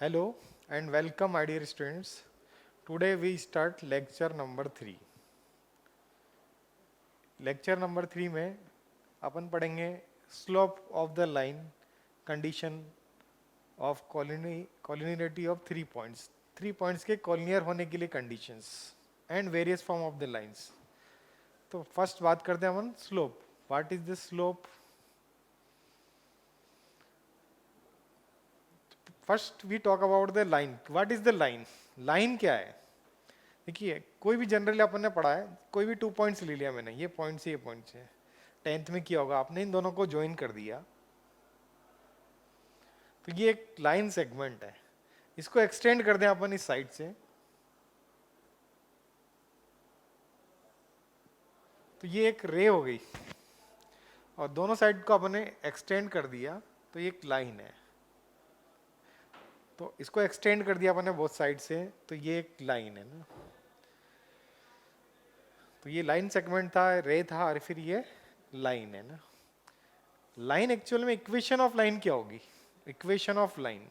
Hello and welcome, my dear students. Today we start lecture number 3. Lecture number 3 में अपन पढ़ेंगे slope of the line condition of collinearity of 3 points 3 points के collinear होने के लिए conditions and various form of the lines. तो first बात करते हैं अपन slope. What is the slope? First we talk about the line. What is the line? Line क्या है? देखिए, कोई भी जनरली अपन ने पढ़ा है, कोई भी 2 पॉइंट्स ले लिया मैंने, ये पॉइंट से ये पॉइंट से. 10th में किया होगा आपने, इन दोनों को ज्वाइन कर दिया तो ये एक लाइन सेगमेंट है. इसको एक्सटेंड कर दें अपन इस साइड से तो ये एक रे हो गई, और दोनों साइड को अपन ने एक्सटेंड कर दिया तो ये एक लाइन है. तो इसको एक्सटेंड कर दिया अपन ने बोथ साइड से तो ये एक लाइन है ना. तो ये लाइन सेगमेंट था, रे था, और फिर ये लाइन है ना. लाइन एक्चुअल में इक्वेशन ऑफ लाइन क्या होगी? इक्वेशन ऑफ लाइन,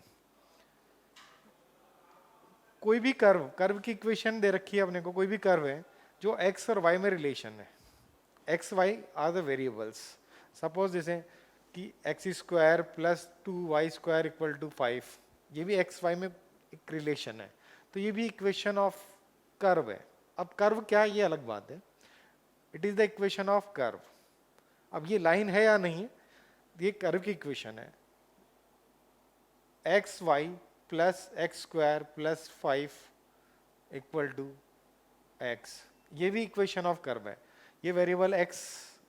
कोई भी कर्व की इक्वेशन दे रखी है अपने को. कोई भी कर्व है जो एक्स और वाई में रिलेशन है. X y are the variables. Suppose जैसे कि x square plus 2y² equal to 5, ये भी एक्स वाई में एक रिलेशन है. तो ये भी इक्वेशन ऑफ कर्व है. अब कर्व क्या है ये अलग बात है. It is the equation of curve. अब ये लाइन है या नहीं, ये कर्व की इक्वेशन है. X y plus x square plus 5 equal to x, ये भी इक्वेशन ऑफ कर्व है. ये वेरिएबल एक्स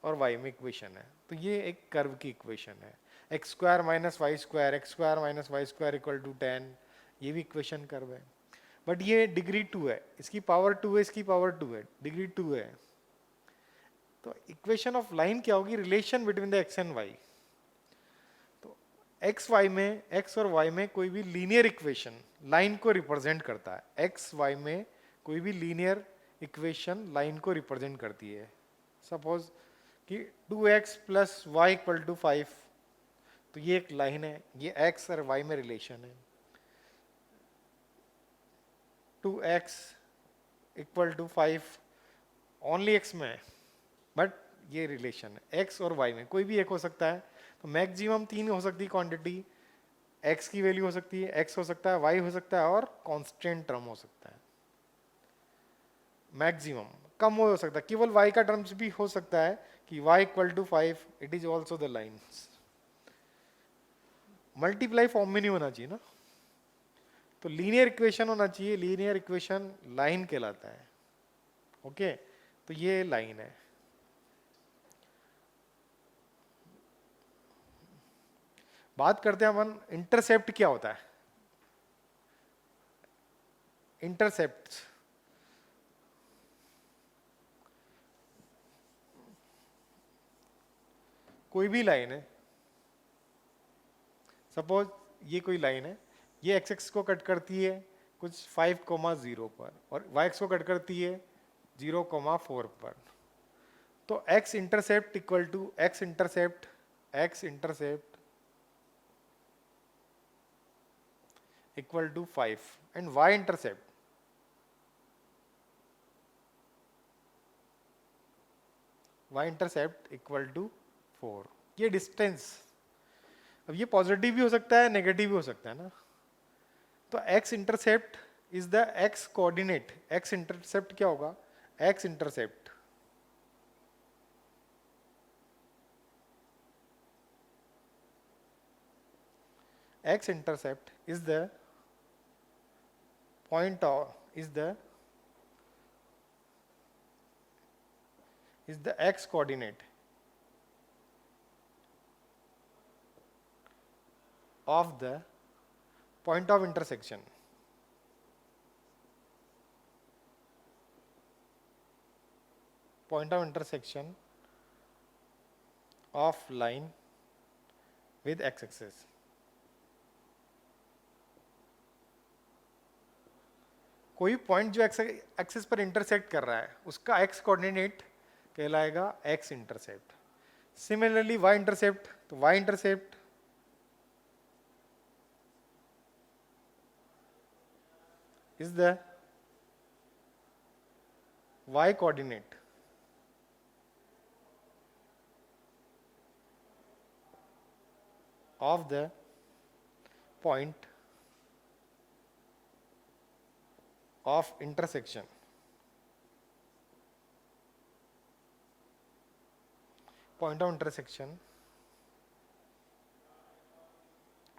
और वाई में इक्वेशन है. तो ये एक कर्व की इक्वेशन है. X square minus y square, x square minus y square equal to 10, ये भी इक्वेशन कर्व है. बट ये डिग्री 2 है, इसकी पावर 2 है, इसकी पावर 2 है, डिग्री 2 है. तो इक्वेशन ऑफ लाइन क्या होगी? Relation between the x and y. तो एक्स वाई में, एक्स और वाई में कोई भी लीनियर इक्वेशन लाइन को रिप्रेजेंट करता है. एक्स वाई में कोई भी लीनियर इक्वेशन लाइन को रिप्रेजेंट करती है. सपोज कि 2x plus Y equal to 5, तो ये एक लाइन है, ये x और y में रिलेशन है. 2x equal to 5 only x में है, बट ये रिलेशन है. x और y में कोई भी एक हो सकता है. तो मैक्सिमम 3 हो सकती है क्वांटिटी. x की वैल्यू हो सकती है, x हो सकता है, y हो सकता है, और कांस्टेंट टर्म हो सकता है. मैक्सिमम कम हो सकता है, केवल y का टर्म्स भी हो सकता है कि y equal to 5, it is also the line. Multiply form में नहीं होना चाहिए ना. तो लीनियर इक्वेशन होना चाहिए. लीनियर इक्वेशन लाइन कहलाता है. ओके, तो ये लाइन है. बात करते हैं अपन इंटरसेप्ट क्या होता है. इंटरसेप्ट कोई भी लाइन है. सपोज ये कोई लाइन है, ये एक्स एक्स को कट करती है कुछ 5,0 पर, और वाई एक्स को कट करती है 0,4 पर. तो x intercept equal to x intercept equal to 5, and y intercept equal to 4. ये डिस्टेंस, अब ये पॉजिटिव भी हो सकता है, नेगेटिव भी हो सकता है ना. तो x intercept is the x coordinate. X intercept क्या होगा? X intercept is the point of is the x coordinate of the point of intersection of line with x axis. कोई पॉइंट जो एक्सिस पर इंटरसेक्ट कर रहा है उसका X coordinate कहलाएगा X intercept. Similarly Y intercept, तो Y intercept is the y coordinate of the point of intersection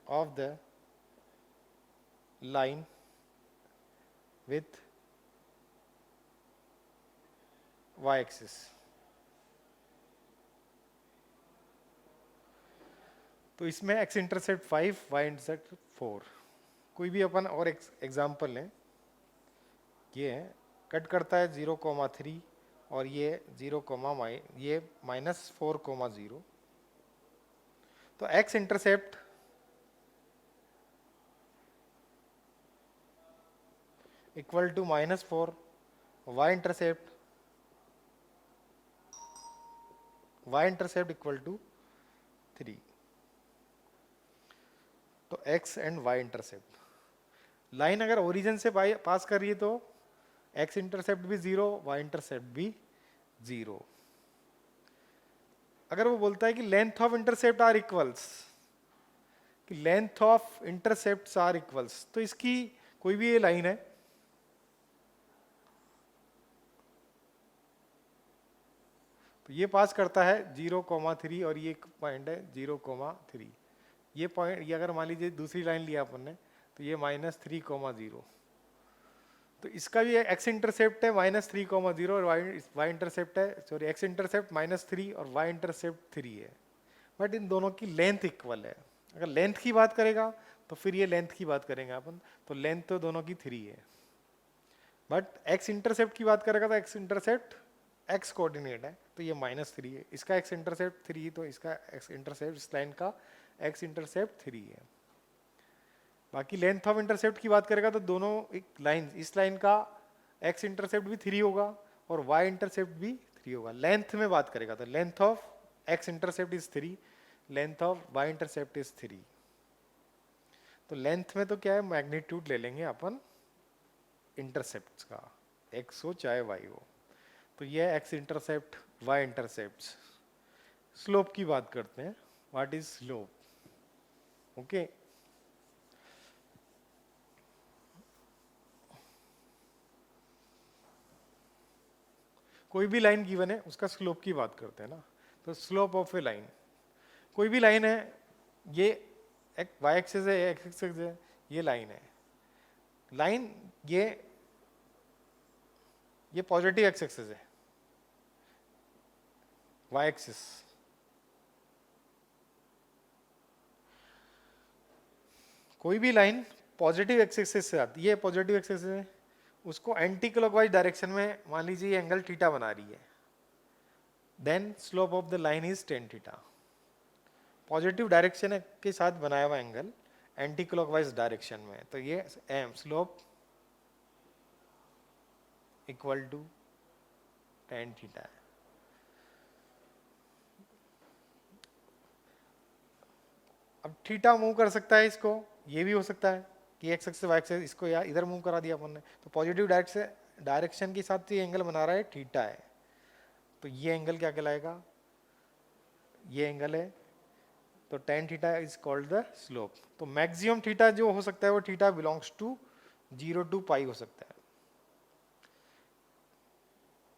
of the line with y axis. तो इसमें x इंटरसेप्ट 5, y इंटरसेप्ट 4. कोई भी अपन और एग्जांपल लें. ये कट करता है 0,3 और ये 0, ये -4,0. तो x intercept equal to -4, y intercept equal to 3. तो x and y intercept. Line अगर ओरिजिन से पास कर रही है तो x इंटरसेप्ट भी 0, y इंटरसेप्ट भी 0. अगर वो बोलता है कि length of intercept are equals, कि length of intercepts are equals, तो इसकी कोई भी ये लाइन है, तो ये पास करता है 0,3 और ये एक पॉइंट है 0,3. ये पॉइंट, ये अगर मान लीजिए दूसरी लाइन लिया अपन ने तो ये -3,0. तो इसका भी x इंटरसेप्ट है -3,0 और y इंटरसेप्ट है, सॉरी x इंटरसेप्ट -3 और y इंटरसेप्ट 3 है. बट इन दोनों की लेंथ इक्वल है. अगर लेंथ की बात करेगा तो फिर ये लेंथ की बात करेंगे अपन, तो लेंथ तो दोनों की 3 है. बट x इंटरसेप्ट की बात करेगा तो x इंटरसेप्ट x कोऑर्डिनेट है, तो ये -3 है. इसका x इंटरसेप्ट 3, तो इसका x इंटरसेप्ट, इस लाइन का x इंटरसेप्ट 3 है. बाकी लेंथ ऑफ इंटरसेप्ट की बात करेगा तो दोनों एक लाइन, इस लाइन का x इंटरसेप्ट भी 3 होगा और y इंटरसेप्ट भी 3 होगा. लेंथ में बात करेगा तो length of x intercept is 3, length of y intercept is 3. तो लेंथ में तो क्या है, मैग्नीट्यूड ले लेंगे अपन इंटरसेप्ट का, x हो चाहे y हो. तो ये x intercept, y intercept. Slope की बात करते हैं. What is slope? ओके, कोई भी लाइन गिवन है उसका स्लोप की बात करते हैं ना. तो स्लोप ऑफ ए लाइन, कोई भी लाइन है, ये y एक्सिस है, x एक्सिस है, ये लाइन है. लाइन ये पॉजिटिव x एक्सिस है, y एक्सिस. कोई भी लाइन पॉजिटिव x एक्सिस से आती है, पॉजिटिव x एक्सिस है, उसको एंटी क्लॉकवाइज डायरेक्शन में मान लीजिए एंगल थीटा बना रही है, then slope of the line is tan theta. Positive direction के साथ बनाया हुआ एंगल एंटी क्लॉकवाइज डायरेक्शन में, तो ये m slope equal to tan theta है. अब थीटा मूव कर सकता है, इसको ये भी हो सकता है कि x एक्सिस y एक्सिस, इसको या इधर मूव करा दिया अपन ने, तो पॉजिटिव डायरेक्शन के साथ ये एंगल बना रहा है थीटा है. तो ये एंगल क्या कहलाएगा, ये एंगल है, तो tan theta is called the slope. तो मैक्सिमम थीटा जो हो सकता है वो थीटा बिलोंग्स टू 0 to पाई हो सकता है.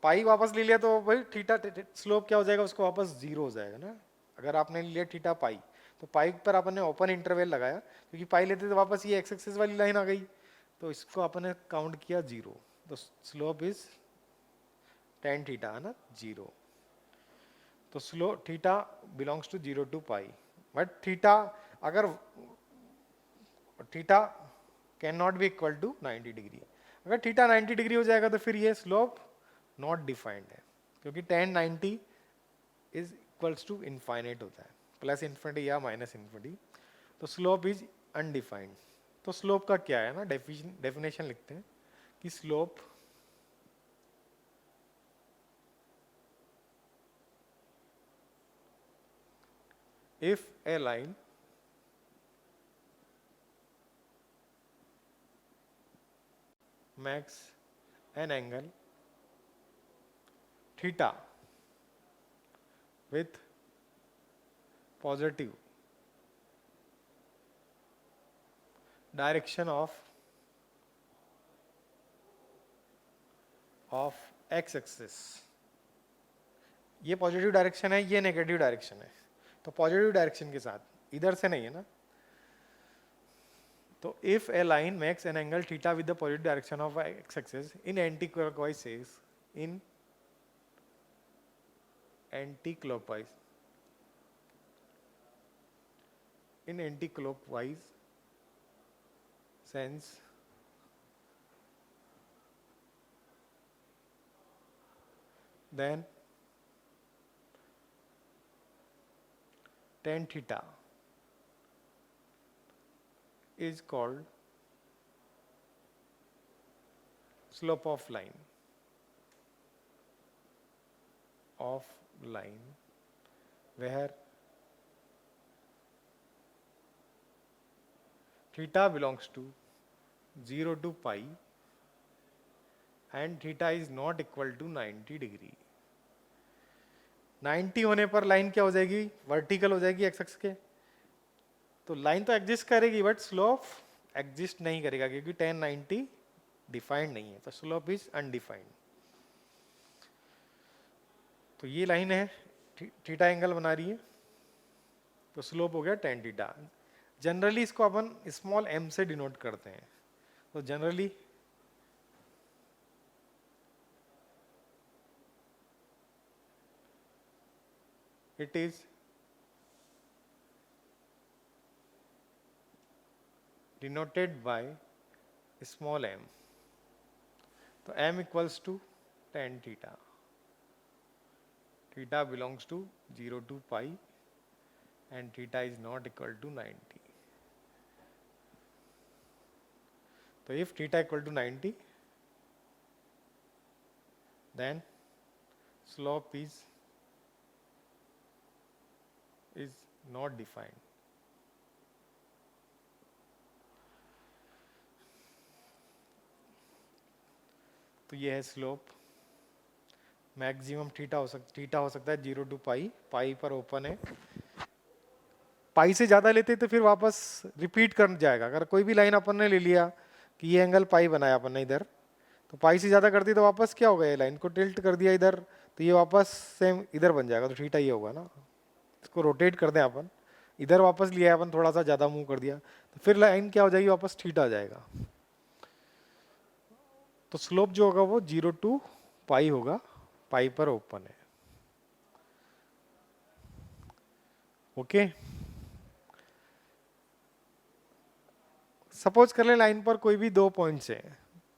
पाई वापस ले लिया तो भाई थीटा स्लोप क्या हो जाएगा, उसको वापस 0 हो जाएगा ना. अगर आपने लिया थीटा पाई, तो पाई पर आपने ओपन इंटरवल लगाया, क्योंकि पाई लेते तो वापस ये x एक्सिस वाली लाइन आ गई, तो इसको आपने काउंट किया 0. तो स्लोप इज tan थीटा है ना 0. तो slow theta belongs to 0 to pi. But theta, अगर theta can not be equal to 90 degree. अगर थीटा 90 डिग्री हो जाएगा तो फिर ये स्लोप नॉट डिफाइंड है, क्योंकि tan 90 is equals to infinite होता है, प्लस इन्फिनिटी या माइनस इन्फिनिटी. तो स्लोप इज अनडिफाइंड. तो स्लोप का क्या है ना, डेफिनेशन लिखते हैं कि slope if a line makes an angle theta with positive direction of x axis. ये पॉजिटिव डायरेक्शन है, ये नेगेटिव डायरेक्शन है, तो पॉजिटिव डायरेक्शन के साथ, इधर से नहीं है ना. तो if a line makes an angle theta with the positive direction of x axis in anti-clockwise says in anti-clockwise sense, then tan theta is called slope of line where theta belongs to 0 to pi and theta is not equal to 90 degree. 90 होने पर line क्या हो जाएगी, vertical हो जाएगी x X के. तो line तो एग्जिस्ट करेगी बट स्लोप एग्जिस्ट नहीं करेगा क्योंकि tan 90 डिफाइंड नहीं है, तो स्लोप इज अनडिफाइंड. तो ये लाइन है, थीटा एंगल बना रही है, तो स्लोप हो गया tan थीटा. जनरली इसको अपन स्मॉल m से डिनोट करते हैं. तो generally it is denoted by small m. तो m equals to tan theta. Theta belongs to 0 to pi and theta is not equal to 90. So if theta equal to 90, then slope is not defined. तो ये है slope. Maximum theta हो सकता है 0 to pi, pi पर open है. पाई से ज्यादा लेते तो फिर वापस रिपीट कर जाएगा. अगर कोई भी लाइन अपन ने ले लिया कि ये एंगल पाई बनाया अपन ने इधर, तो पाई से ज्यादा कर दी तो वापस क्या होगा, ये लाइन को टिल्ट कर दिया इधर, तो ये वापस सेम इधर बन जाएगा. तो थीटा ये होगा ना. इसको रोटेट कर दें अपन, इधर वापस लिया अपन, थोड़ा सा ज्यादा मूव कर दिया, तो फिर लाइन क्या हो जाएगी, वापस थीटा आ जाएगा. तो स्लोप जो होगा वो 0 टू पाई होगा, पाई पर ओपन है. ओके. सपोज कर ले लाइन पर कोई भी 2 पॉइंट्स है,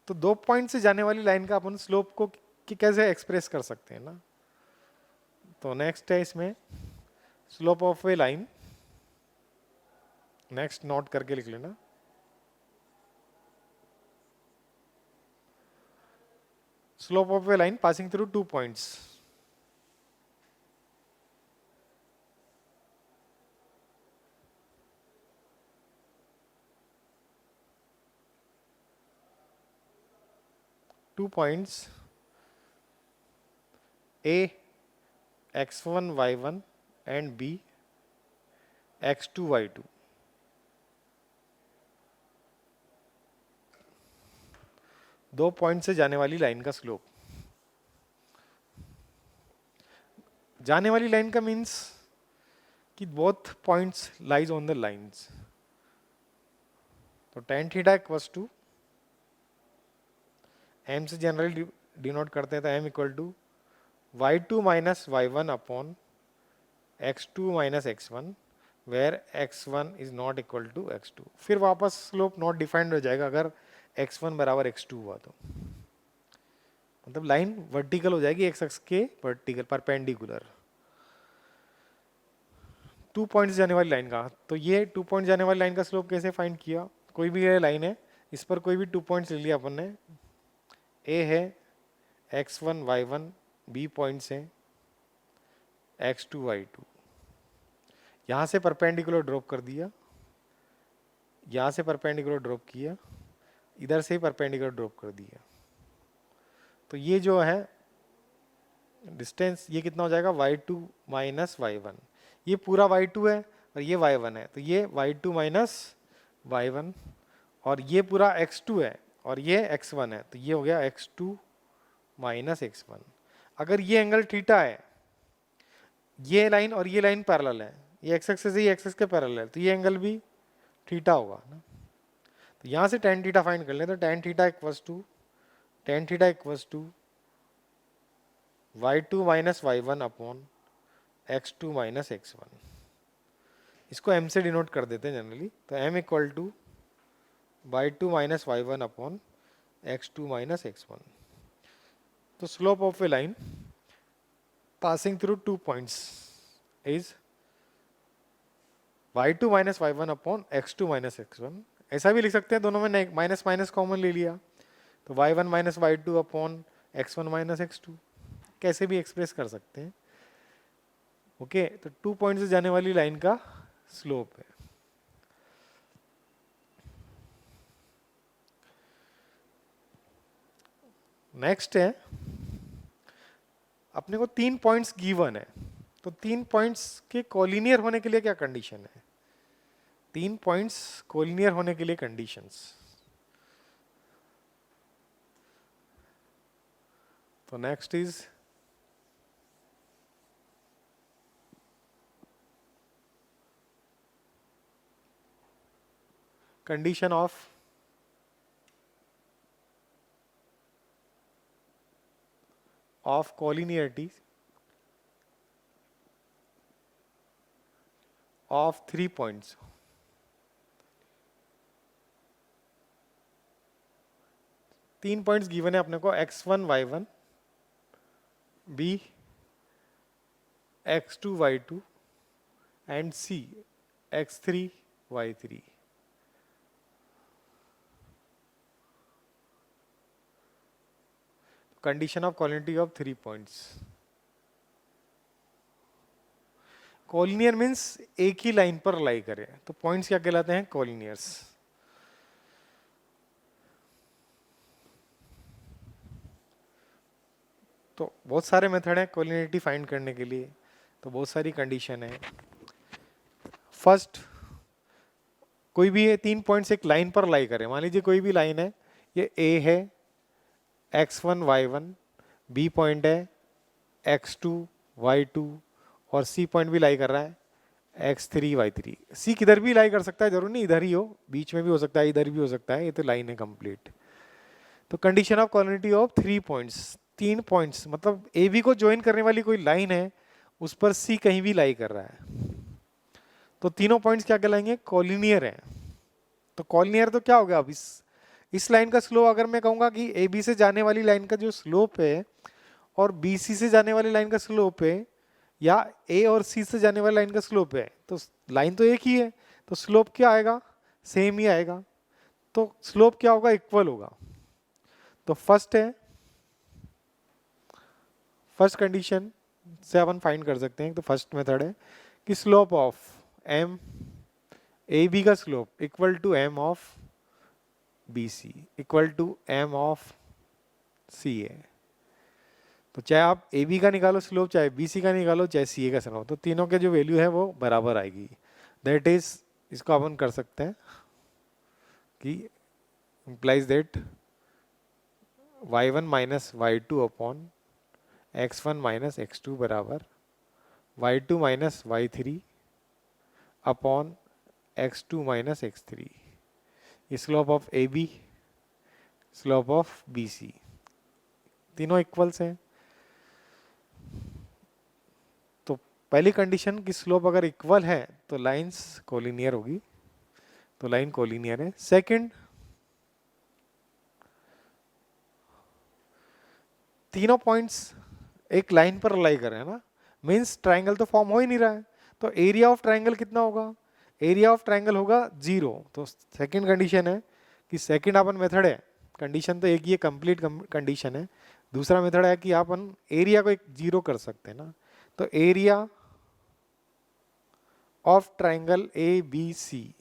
तो 2 पॉइंट से जाने वाली लाइन का अपन स्लोप को कैसे एक्सप्रेस कर सकते हैं ना. तो नेक्स्ट है इसमें slope of a line. Next note करके लिख लेना. Slope of a line passing through 2 points. Two points A x1 y1 and B x2 y2. दो पॉइंट से जाने वाली लाइन का स्लोप. जाने वाली लाइन का मीन्स कि both points lies on the lines. तो tan theta equals to m से जनरली डिनोट करते हैं, तो m equal to y2 minus y1 upon x2 minus x1 where x1 is not equal to x2. फिर वापस slope not defined हो जाएगा अगर x1 बराबर x2 हुआ तो. मतलब लाइन वर्टिकल हो जाएगी एक्स एक्स के वर्टिकल परपेंडिकुलर. 2 पॉइंट्स जाने वाली लाइन का, तो ये 2 पॉइंट जाने वाली लाइन का स्लोप कैसे फाइंड किया. कोई भी ये लाइन है, इस पर कोई भी 2 पॉइंट्स ले लिया अपन ने. ए है x1 y1, बी पॉइंट्स है x2 y2. यहां से परपेंडिकुलर ड्रॉप कर दिया, यहां से परपेंडिकुलर ड्रॉप किया, इधर से ही परपेंडिकुलर ड्रॉप कर दिया। तो ये जो है डिस्टेंस, ये कितना हो जाएगा y2 माइनस y1। ये पूरा y2 है और ये y1 है, तो ये y2 माइनस y1, और ये पूरा x2 है और ये x1 है, तो ये हो गया x2 माइनस x1। अगर ये एंगल थीटा है, ये लाइन और ये लाइन पैरेलल है, ये x एक्सिस से ये एक्सिस के पैरेलल है, तो ये एंगल भी थीटा होगा ना। तो यहाँ से tan थीटा फाइंड कर ले, तो tan theta equals to y2 minus y1 upon x2 minus x1। इसको m से डिनोट कर देते हैं जनरली, तो m equal to y2 minus y1 upon x2 minus x1। तो slope of a line passing through 2 points is y2 minus y1 upon x2 minus x1। ऐसा भी लिख सकते हैं, दोनों में माइनस माइनस कॉमन ले लिया, तो y1 minus y2 upon x1 minus x2, कैसे भी एक्सप्रेस कर सकते हैं। ओके, तो 2 पॉइंट से जाने वाली लाइन का स्लोप है। नेक्स्ट है, अपने को 3 पॉइंट्स गिवन है, तो 3 पॉइंट्स के कोलिनियर होने के लिए क्या कंडीशन है? 3 पॉइंट्स कोलिनियर होने के लिए कंडीशंस, तो next is condition of collinearity of 3 points. तीन पॉइंट्स गिवन है अपने को, x1 y1, b x2 y2 and c x3 y3। Condition of collinearity of 3 points. Collinear means एक ही लाइन पर लाई करे, तो पॉइंट्स क्या कहलाते हैं? कोलिनियर्स। तो बहुत सारे मेथड हैं कोलिनियरिटी फाइंड करने के लिए, तो बहुत सारी कंडीशन है। फर्स्ट, कोई भी ये 3 पॉइंट्स एक लाइन पर लाई करे, मान लीजिए कोई भी लाइन है, ये ए है x1 y1, b पॉइंट है x2 y2 और c पॉइंट भी लाई कर रहा है x3 y3। c किधर भी लाई कर सकता है, जरूर नहीं इधर ही हो, बीच में भी हो सकता है, इधर भी हो सकता है, ये तो लाइन है कंप्लीट। तो condition of collinearity of 3 points, 3 points मतलब ए बी को ज्वाइन करने वाली कोई लाइन है, उस पर सी कहीं भी लाई कर रहा है, तो तीनों पॉइंट्स क्या कहलाएंगे? कोलिनियर है। तो कोलिनियर तो क्या हो गया? अब इस लाइन का स्लोप, अगर मैं कहूंगा कि ए बी से जाने वाली लाइन का जो स्लोप है और बी सी से जाने वाली लाइन का स्लोप है, या ए और सी से जाने वाली लाइन का स्लोप है, तो लाइन तो एक ही है, तो स्लोप क्या आएगा? सेम ही आएगा। तो स्लोप क्या होगा? इक्वल होगा। तो फर्स्ट कंडीशन से अपन फाइंड कर सकते हैं, तो फर्स्ट मेथड है कि slope of M, A B का slope equal to M of B C equal to M of C A. तो चाहे आप ए बी का निकालो स्लोप, चाहे बी सी का निकालो, चाहे सी ए का स्लोप, तो तीनों के जो वैल्यू है वो बराबर आएगी। दैट इज, इसको अपन कर सकते हैं कि implies that y1 minus y2 upon x1 minus x2 बराबर y2 minus y3 upon x2 minus x3। Slope of A B, slope of B C, तीनों इक्वल्स हैं। तो पहली कंडीशन की स्लोप अगर इक्वल है तो लाइंस कोलिनियर होगी, तो लाइन कोलिनियर है। सेकंड, तीनों पॉइंट्स एक लाइन पर लाई कर रहे हैं ना, मीन्स ट्राइंगल तो फॉर्म हो ही नहीं रहा है, तो एरिया ऑफ ट्राइंगल कितना होगा? एरिया ऑफ ट्राइंगल होगा 0। तो सेकंड कंडीशन है कि सेकंड अपन मेथड है, कंडीशन तो एक ही है, कंप्लीट कंडीशन है। दूसरा मेथड है कि अपन एरिया को एक 0 कर सकते हैं ना, तो area of triangle A B C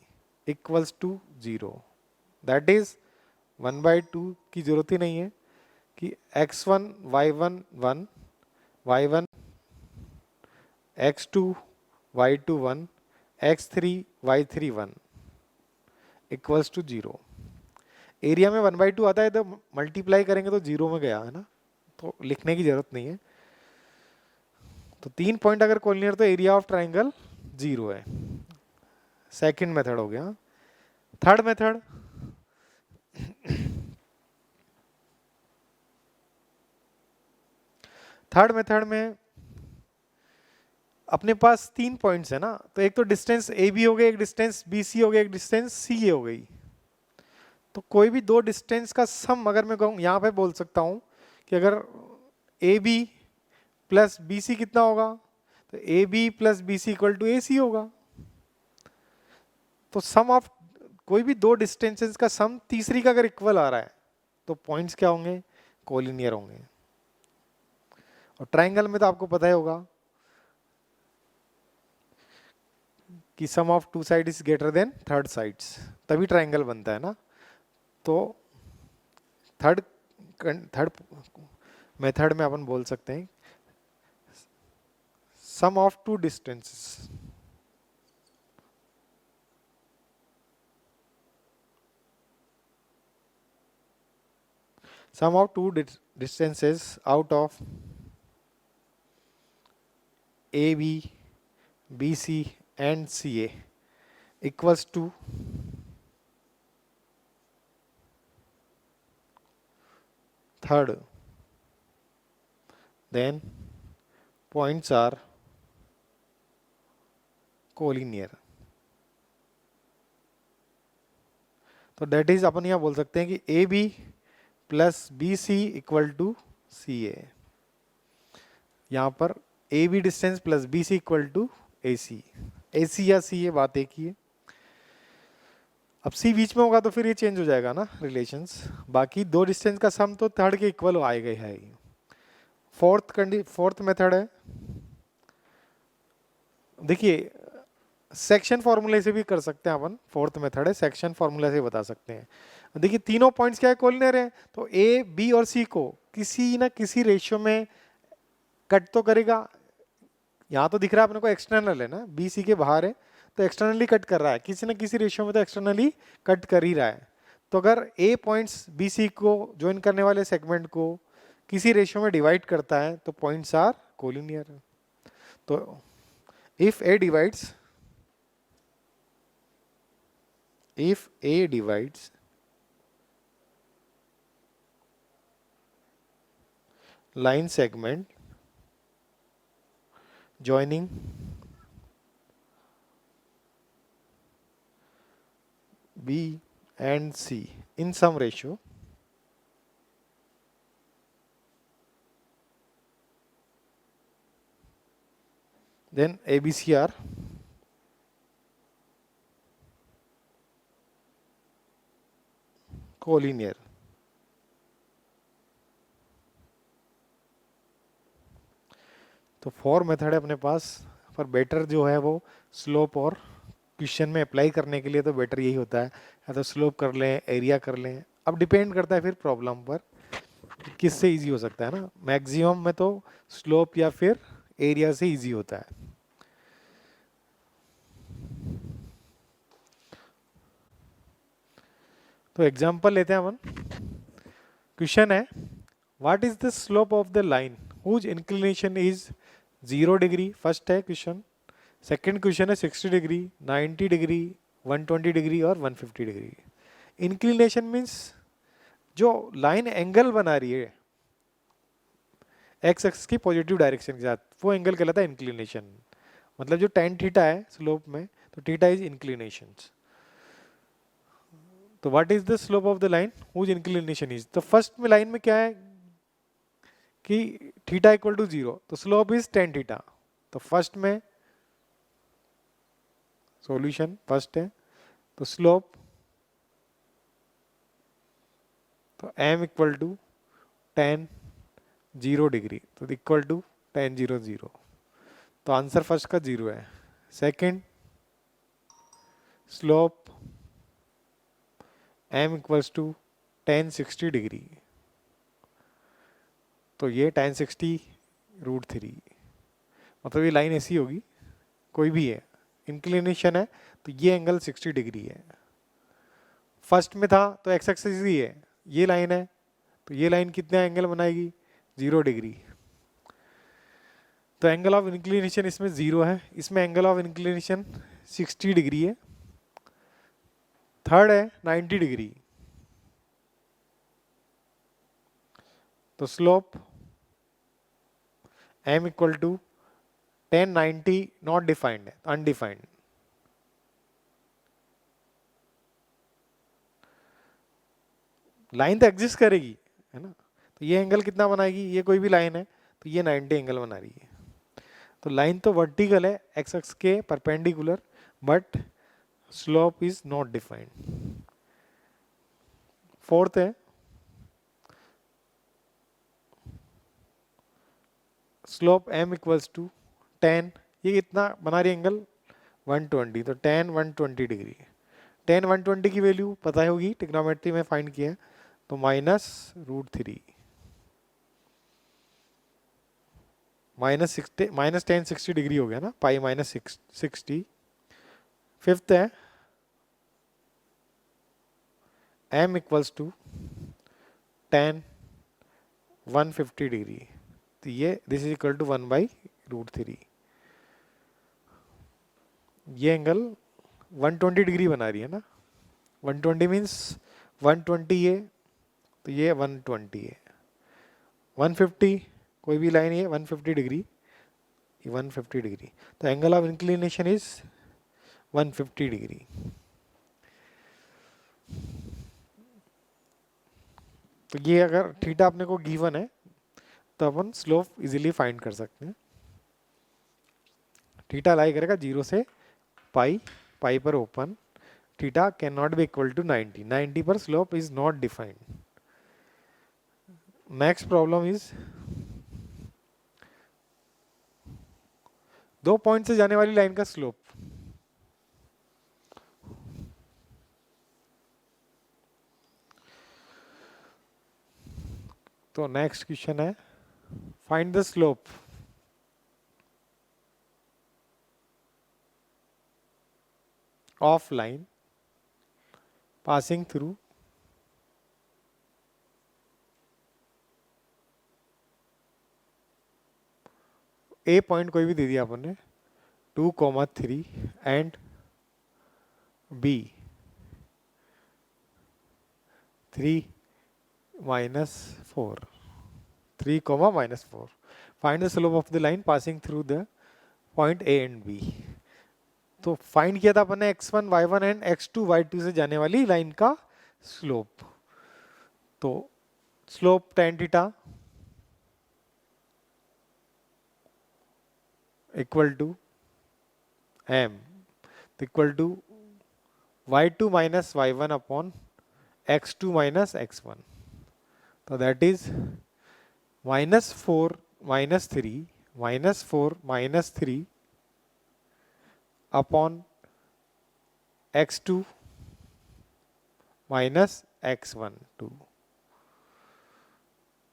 equals to 0, that is 1/2 की जरूरत ही नहीं है कि x1 y1 1 y1 x2 y2 1 x3 y3 1 equals to 0। Area में 1/2 आता है तो मल्टीप्लाई करेंगे तो 0 में गया है ना, तो लिखने की जरूरत नहीं है। तो 3 पॉइंट अगर कोलिनियर तो एरिया ऑफ ट्राइंगल 0 है। सेकंड मेथड हो गया। थर्ड मेथड, में अपने पास 3 पॉइंट्स है ना, तो एक तो डिस्टेंस ए बी हो गई, एक डिस्टेंस बी सी हो गई, एक डिस्टेंस सी ए हो गई। तो कोई भी दो डिस्टेंस का सम अगर मैं कहूँ, यहाँ पे बोल सकता हूँ कि अगर A B plus B C कितना होगा, तो A B plus B C equal to A C होगा। तो सम ऑफ कोई भी दो डिस्टेंसेस का सम तीसरी का अगर इक्वल आ रहा है तो पॉइंट्स क्या होंगे, कोलिनियर होंगे। और ट्राइंगल में तो आपको पता ही होगा कि sum of two side is greater than third sides, तभी ट्राइंगल बनता है ना। तो थर्ड थर्ड मेथड में अपन बोल सकते हैं sum of two distances, sum of two distances out of AB, BC and CA equals to third, then points are collinear। तो डेट इज अपन यहाँ बोल सकते हैं कि A B plus B C equal to C A. यहाँ पर A B distance plus B C equal to A C या सी ए, बात एक ही है। अब सी बीच में होगा तो फिर ये चेंज हो जाएगा ना रिलेशंस। बाकी दो डिस्टेंस का सम तो थर्ड के इक्वल आएगा ही है। फोर्थ मेथड है, देखिए सेक्शन फॉर्मूले से भी कर सकते हैं अपन। फोर्थ मेथड है सेक्शन फॉर्मूला से बता सकते हैं। देखिए तीनों पॉइंट्स क्या है, कोलिनियर है, तो ए बी और सी को किसी ना किसी रेशियो में कट तो करेगा। यहाँ तो दिख रहा है अपने को एक्सटर्नल है ना, बी सी के बाहर है तो एक्सटर्नली कट कर रहा है, किसी ना किसी रेशियो में तो एक्सटर्नली कट कर ही रहा है। तो अगर ए पॉइंट्स बी सी को ज्वाइन करने वाले सेगमेंट को किसी रेशियो में डिवाइड करता है तो पॉइंट्स आर कोलिनियर। तो if A divides line segment joining B and C in some ratio, then ABC are collinear. तो फोर मेथड है अपने पास, पर बेटर जो है वो स्लोप और क्वेश्चन में अप्लाई करने के लिए तो बेटर यही होता है, या तो स्लोप कर लें एरिया कर लें। अब डिपेंड करता है फिर प्रॉब्लम पर किससे इजी हो सकता है ना। मैक्सिमम में तो स्लोप या फिर एरिया से इजी होता है। तो एग्जांपल लेते हैं अपन। क्वेश्चन है what is the slope of the line whose inclination is 0 degree. First है क्वेश्चन। सेकंड क्वेश्चन है 60 डिग्री, 90 डिग्री, 120 डिग्री और 150 डिग्री। इंक्लिनेशन मीन्स जो लाइन एंगल बना रही है एक्स एक्स की पॉजिटिव डायरेक्शन के साथ, वो एंगल कहलाता है इंक्लिनेशन। मतलब जो tan थीटा है स्लोप में, तो थीटा इज इंक्लिनेशन। तो what is the slope of the line whose inclination is, तो फर्स्ट में लाइन में क्या है कि थीटा इक्वल टू 0, तो स्लोप इज tan थीटा। तो फर्स्ट में सॉल्यूशन फर्स्ट है, तो स्लोप तो m equal to tan 0 degree, तो इक्वल टू tan 0 0। तो आंसर फर्स्ट का 0 है। Second slope m equals to tan 60 degree, तो ये tan 60 √3, मतलब ये लाइन ऐसी होगी, कोई भी है, इंक्लिनेशन है, तो ये एंगल 60 डिग्री है। फर्स्ट में था तो एक्स एक्सिस ही है, ये लाइन है, तो ये लाइन कितना एंगल बनाएगी, 0 डिग्री। तो एंगल ऑफ इंक्लिनेशन इसमें 0 है, इसमें एंगल ऑफ इंक्लिनेशन 60 डिग्री है। थर्ड है 90 डिग्री, तो slope m equal to tan 90 not defined है, अनडिफाइंड। लाइन तो एग्जिस्ट करेगी, है ना, तो ये एंगल कितना बनाएगी, ये कोई भी लाइन है, तो ये 90 एंगल बना रही है। तो लाइन तो वर्टिकल है एक्स एक्स के perpendicular, but slope is not defined. Fourth है slope m equals to tan, ये कितना बना रही है एंगल 120, तो tan 120 डिग्री। tan 120 की वैल्यू पता होगी, ट्रिग्नोमेट्री में फाइंड किया है, तो -√3 माइनस tan 60 डिग्री हो गया ना, पाई -60। फिफ्थ है m equals to tan 150 degree, तो ये दिस इज इक्वल टू 1/√3। ये एंगल 120 डिग्री बना रही है ना, 120 मीन्स 120 है, तो ये 120 है। 150 कोई भी लाइन है 150 डिग्री, 150 डिग्री, तो angle of inclination is 150 degree. तो ये अगर थीटा अपने को गिवन है तो अपन स्लोप इजीली फाइंड कर सकते हैं। थीटा लाई करेगा 0 से पाई, पाई पर open, theta can not be equal to 90, 90 पर slope is not defined. Next problem is, दो पॉइंट से जाने वाली लाइन का स्लोप। तो नेक्स्ट क्वेश्चन है, find the slope of line passing through A point कोई भी दे दिया अपन ने 2,3 and B 3-4, 3, -4। Find the slope of the line passing through the point A and B. तो फाइंड किया था अपन ने x1 y1 and x2 y2 से जाने वाली लाइन का स्लोप। तो slope tan theta equal to m equal to y2 minus y1 upon x2 minus x1, तो that is -4 -3 upon x2 minus x1 2,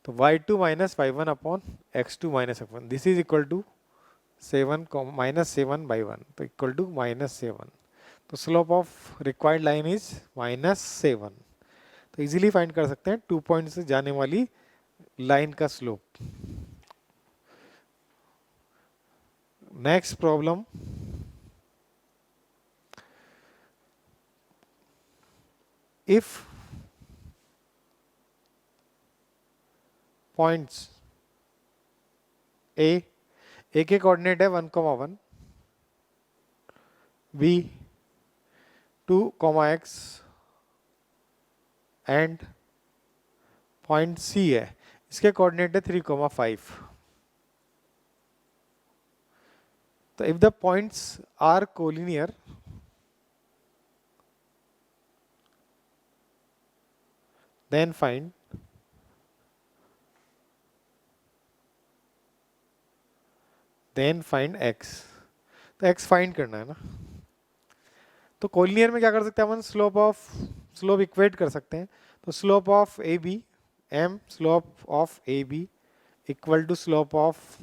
तो y2 minus y1 upon x2 minus x1, this is equal to 7 -7/1, तो equal to -7। तो slope of required line is -7। तो easily find कर सकते हैं 2 point से जाने वाली लाइन का slope. Next problem, if points A के कोऑर्डिनेट है 1,1, बी 2,x एंड पॉइंट सी है, इसके कोऑर्डिनेट है 3,5। तो if the points are collinear, then find x। तो x फाइंड करना है ना, तो कोलिनियर में क्या कर सकते हैं अपन, स्लोप इक्वेट कर सकते हैं। तो slope of A B, m slope of A B equal to slope of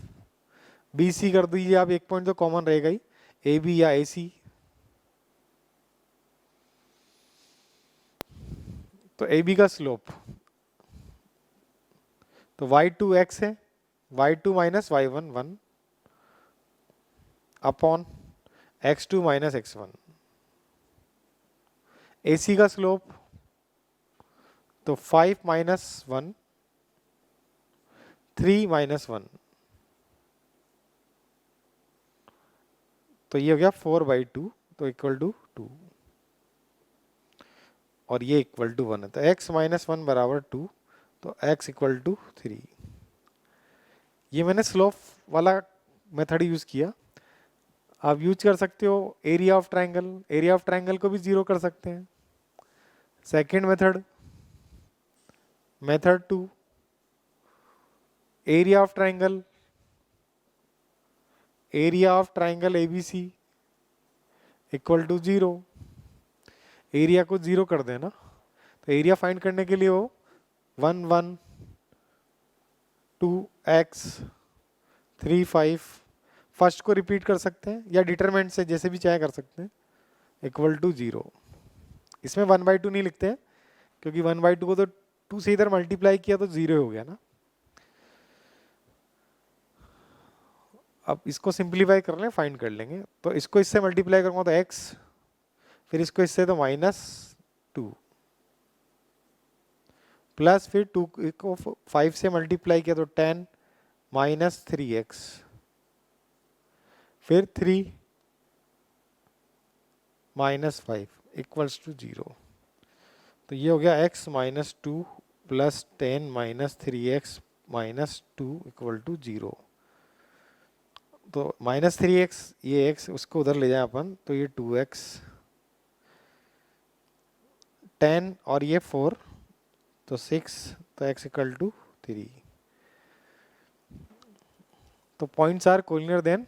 B C कर दीजिए आप, एक पॉइंट तो कॉमन रहेगा ही, ए बी या ए सी। तो ए बी का स्लोप तो y2 x है, y2 minus y1 1 upon x2 minus x1। ए सी का स्लोप तो 5 माइनस 1 3 माइनस 1, तो ये हो गया 4/2, तो इक्वल टू 2, और ये इक्वल टू 1 है, तो x माइनस 1 बराबर 2, तो x इक्वल टू 3। ये मैंने स्लोप वाला मेथड यूज किया। आप यूज कर सकते हो area of triangle, area of triangle को भी जीरो कर सकते हैं। Second method, method 2, area of triangle, area of triangle A B C equal to 0। Area को 0 कर देना, तो एरिया फाइंड करने के लिए वो 1 1 2 x 3 5, फर्स्ट को रिपीट कर सकते हैं या डिटरमिनेंट से जैसे भी चाहे कर सकते हैं, इक्वल टू 0। इसमें 1/2 नहीं लिखते हैं क्योंकि 1/2 को तो 2 से इधर मल्टीप्लाई किया तो 0 हो गया ना। अब इसको सिंप्लीफाई कर लें, फाइंड कर लेंगे, तो इसको इससे मल्टीप्लाई करूंगा तो x, फिर इसको इससे तो -2, प्लस फिर 2 को 5 से मल्टीप्लाई किया तो 10 माइनस 3x, फिर 3 माइनस 5 इक्वल्स टू 0। तो ये हो गया x minus 2 plus 10 minus 3x minus 2 equal to 0। तो -3x, ये x उसको उधर ले जाए अपन, तो ये 2x 10 और ये 4, तो 6, तो x इक्वल टू 3। तो points are collinear then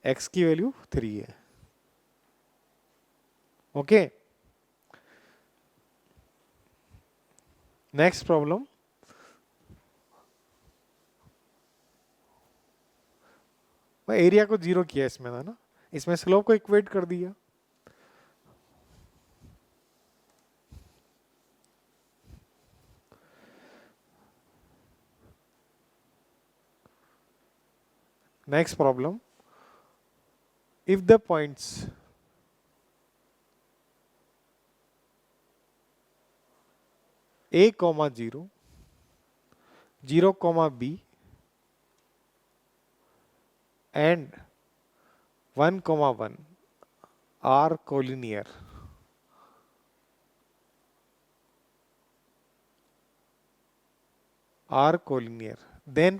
x की वैल्यू 3 है। ओके, नेक्स्ट प्रॉब्लम, एरिया को 0 किया इसमें था ना, इसमें स्लोप को इक्वेट कर दिया। Next problem, if the points a, 0, 0, b and 1, 1 are collinear, then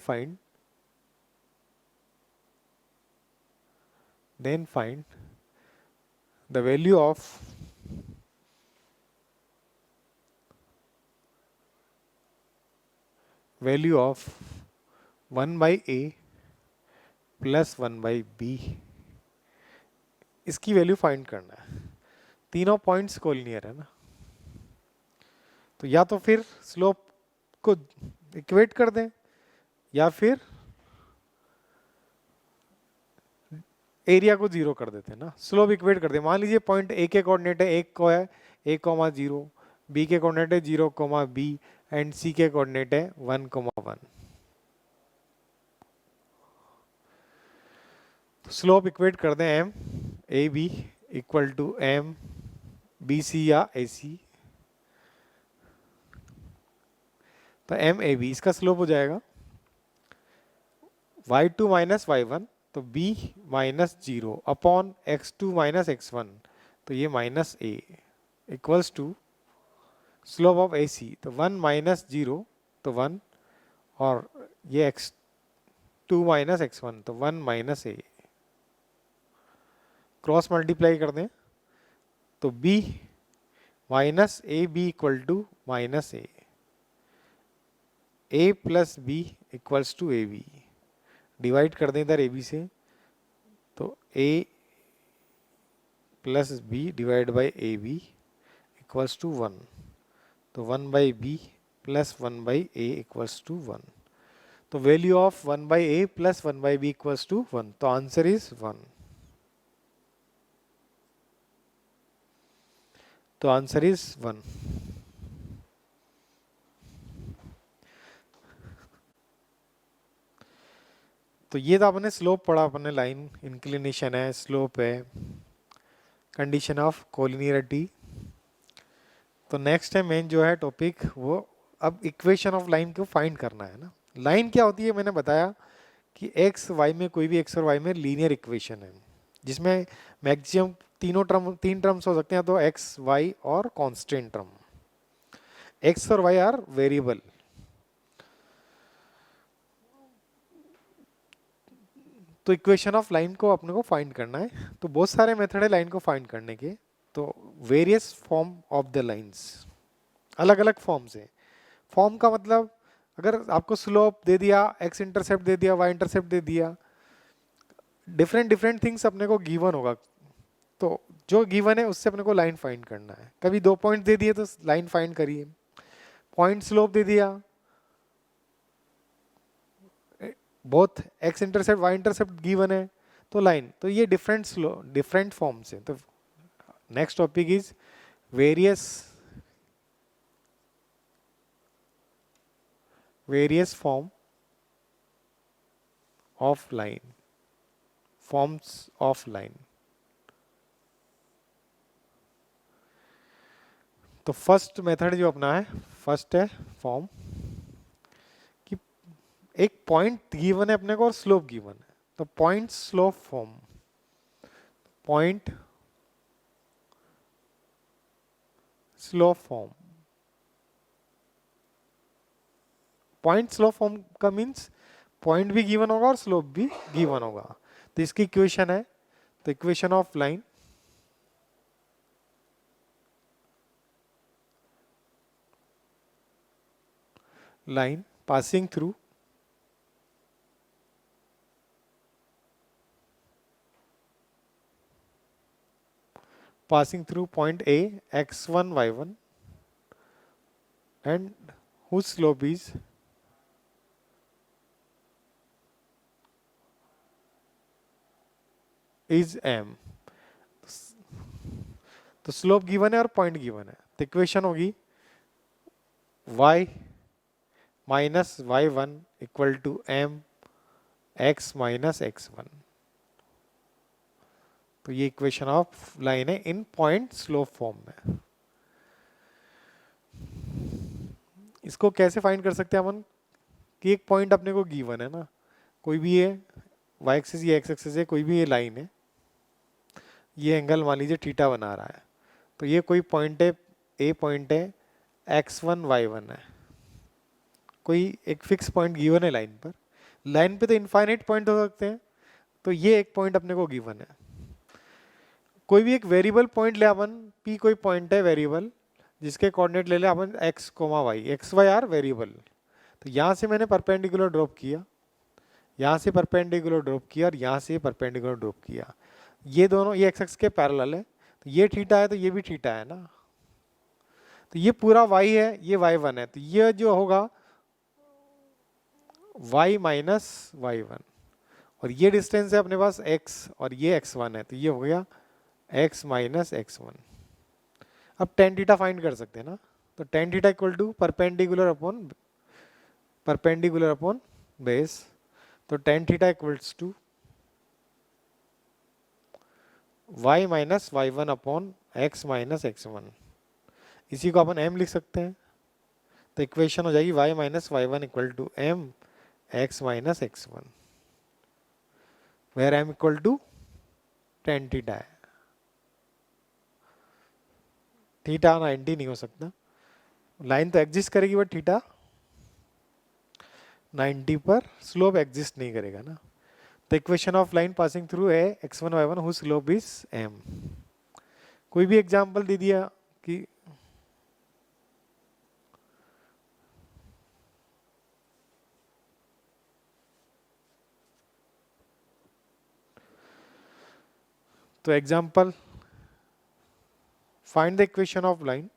find the value of value of 1 by a plus 1 by B, इसकी वैल्यू फाइंड करना है। तीनों पॉइंट्स कोलिनियर है ना, तो या तो फिर स्लोप को इक्वेट कर दें या फिर एरिया को 0 कर देते हैं ना। स्लोप इक्वेट कर दें, मान लीजिए पॉइंट ए के कोऑर्डिनेट है, एक को है a, 0, बी के कोऑर्डिनेट है 0, b एंड सी के कोऑर्डिनेट है 1, 1। स्लोप इक्वेट कर दें m A B equal to m B C या ए सी, तो एम ए बी इसका स्लोप हो जाएगा y2 माइनस y1, तो b minus 0 upon x2 minus x1, तो ये minus a equals to slope of A C, तो 1 minus 0 तो 1, और ये x2 माइनस x1, तो 1 माइनस a, क्रॉस मल्टीप्लाई कर दें तो b minus A B equal to minus A plus B equals to A B, divide कर दें इधर ए बी से, तो a plus B divide by A B equals to 1, तो 1/b plus 1/a equals to 1। तो value of 1/a plus 1/b equals to 1, तो answer is 1। तो answer is 1। तो ये तो आपने स्लोप पढ़ा, अपने लाइन इंक्लिनेशन है, स्लोप है, कंडीशन ऑफ कोलिनियरिटी। तो नेक्स्ट है मेन जो है टॉपिक वो, अब इक्वेशन ऑफ लाइन को फाइंड करना है ना। लाइन क्या होती है, मैंने बताया कि एक्स वाई में, कोई भी एक्स और वाई में लीनियर इक्वेशन है जिसमें मैक्सिमम तीन टर्म्स हो सकते हैं, तो एक्स वाई और कांस्टेंट टर्म। एक्स और वाई आर वेरिएबल। तो इक्वेशन ऑफ लाइन को अपने को फाइंड करना है, तो बहुत सारे मेथड है लाइन को फाइंड करने के। तो various form of the lines, अलग अलग फॉर्म से। फॉर्म का मतलब, अगर आपको स्लोप दे दिया, एक्स इंटरसेप्ट दे दिया, वाई इंटरसेप्ट दे दिया, डिफरेंट डिफरेंट थिंग्स अपने को गिवन होगा। तो जो गिवन है उससे अपने को लाइन फाइंड करना है। कभी 2 पॉइंट दे दिए तो लाइन फाइंड करिए, पॉइंट स्लोप दे दिया, both x intercept y intercept given है, तो लाइन। तो ये डिफरेंट स्लो डिफरेंट फॉर्म्स है। तो next topic is various form of line, forms of line. तो फर्स्ट मेथड जो अपना है, फर्स्ट है फॉर्म, कि एक पॉइंट गिवन है अपने को और स्लोप गिवन है, तो point slope form. Point slope form, point slope form का मीन्स पॉइंट भी गिवन होगा और स्लोप भी गिवन होगा। तो इसकी इक्वेशन है, तो equation of line, line passing through point A, x1 y1, and whose slope is m। तो स्लोप गिवन है और पॉइंट गिवन है, तो इक्वेशन होगी y minus y1 equal to m x minus x1। तो ये इक्वेशन ऑफ लाइन है इन point slope form में। इसको कैसे फाइंड कर सकते हैं अपन, कि एक पॉइंट अपने को गिवन है ना, कोई भी है, y एक्सिस या x एक्सिस है, कोई भी ये लाइन है, ये एंगल मान लीजिए थीटा बना रहा है, तो ये कोई पॉइंट है, ए पॉइंट है, x1 y1 है, कोई एक फिक्स पॉइंट गिवन है लाइन पर। लाइन पे तो इनफाइनाइट पॉइंट हो सकते हैं, तो ये एक पॉइंट अपने को गिवन है। कोई भी एक वेरिएबल पॉइंट ले अपन, p कोई पॉइंट है वेरिएबल, जिसके कोऑर्डिनेट ले ले अपन x, y, x y are variable. तो यहाँ से मैंने परपेंडिकुलर ड्रॉप किया, यहाँ से परपेंडिकुलर ड्रॉप किया, और यहाँ से परपेंडिकुलर ड्रॉप किया। ये दोनों ये एक्स एक्स के पैरेलल है, तो ये थीटा है तो ये भी थीटा है ना। तो ये पूरा y है, ये y1 है, तो ये जो होगा y माइनस y1, और ये डिस्टेंस है अपने पास x, और ये x1 है, तो ये हो गया x माइनस x1। अब टेन थीटा फाइंड कर सकते हैं ना, तो tan theta equal to perpendicular upon base. तो tan theta equals to y minus y1 upon x minus x1। इसी को अपन m लिख सकते हैं, तो इक्वेशन हो जाएगी y minus y1 equal to m x minus x1, where m equal to tan theta है। थीटा 90 नहीं हो सकता, लाइन तो एग्जिस्ट करेगी बट थीटा 90 पर स्लोप एग्जिस्ट नहीं करेगा ना। तो equation of line passing through है x1 y1 whose slope is m। कोई भी एग्जांपल दे दिया कि तो example, find the equation of line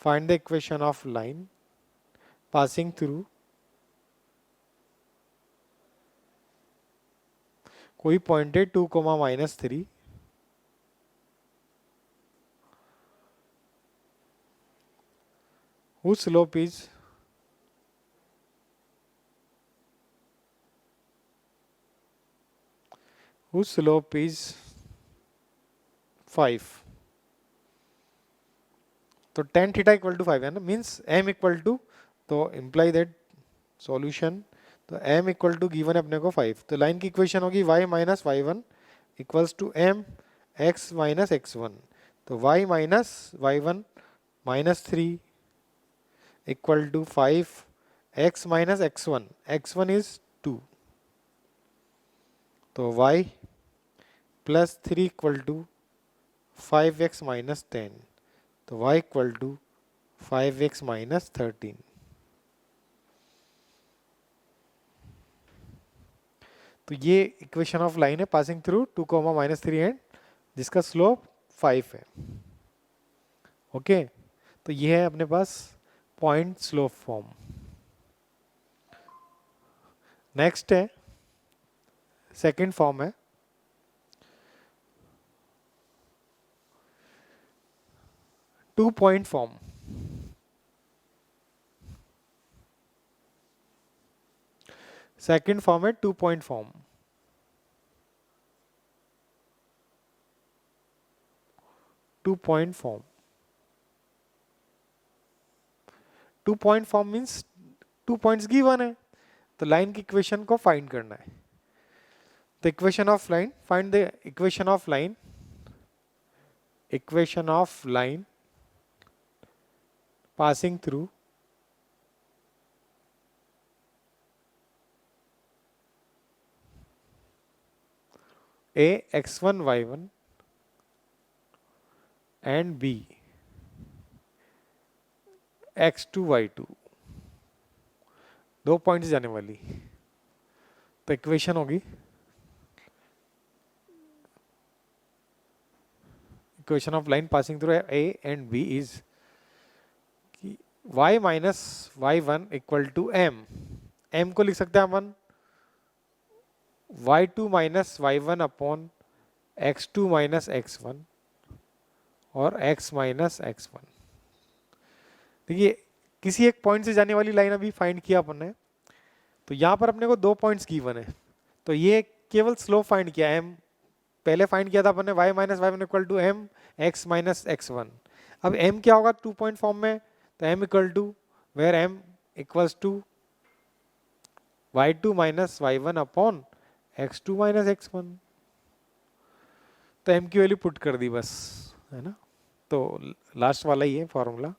find the equation of line passing through कोई पॉइंट है 2, -3 whose slope is whose slope is 5. तो tan theta equal to 5 है ना, मीन्स m इक्वल टू, तो इम्प्लाई दैट सॉल्यूशन, तो m equal to given है अपने को 5, तो लाइन की इक्वेशन होगी y minus y1 equals to m x minus x1, तो y minus y1 minus 3 equal to 5 x minus x1, x1 is 2, तो y plus 3 equal to 5x minus 10, तो y equal to 5x minus 13। तो ये equation of line है passing through 2, -3 and जिसका slope 5 है। Okay, तो ये है अपने पास पॉइंट स्लोप फॉर्म। नेक्स्ट है सेकंड फॉर्म है two point form. Second form है 2 point form. Two point form, 2 point form means 2 points given है, तो लाइन की इक्वेशन को फाइंड करना है। तो equation of line, find the equation of line, equation of line passing through A x1 y1 and B x2 y2, दो points जाने वाली, तो इक्वेशन होगी, equation of line passing through A and B is y minus y1 equal to m को लिख सकते हैं अपन y2 minus y1 upon x2 minus x1 और x माइनस x1। देखिए किसी एक पॉइंट से जाने वाली लाइन अभी फाइंड किया अपन ने, तो यहाँ पर अपने को 2 पॉइंट्स गिवन है, तो ये केवल स्लोप फाइंड किया, m पहले फाइंड किया था अपन ने y minus y1 equal to m x minus x1। अब m क्या होगा 2 पॉइंट फॉर्म में, तो m equal to where m equals to y2 minus y1 upon x2 minus x1, तो m की वैल्यू पुट कर दी बस, है ना। तो लास्ट वाला ही है फॉर्मूला।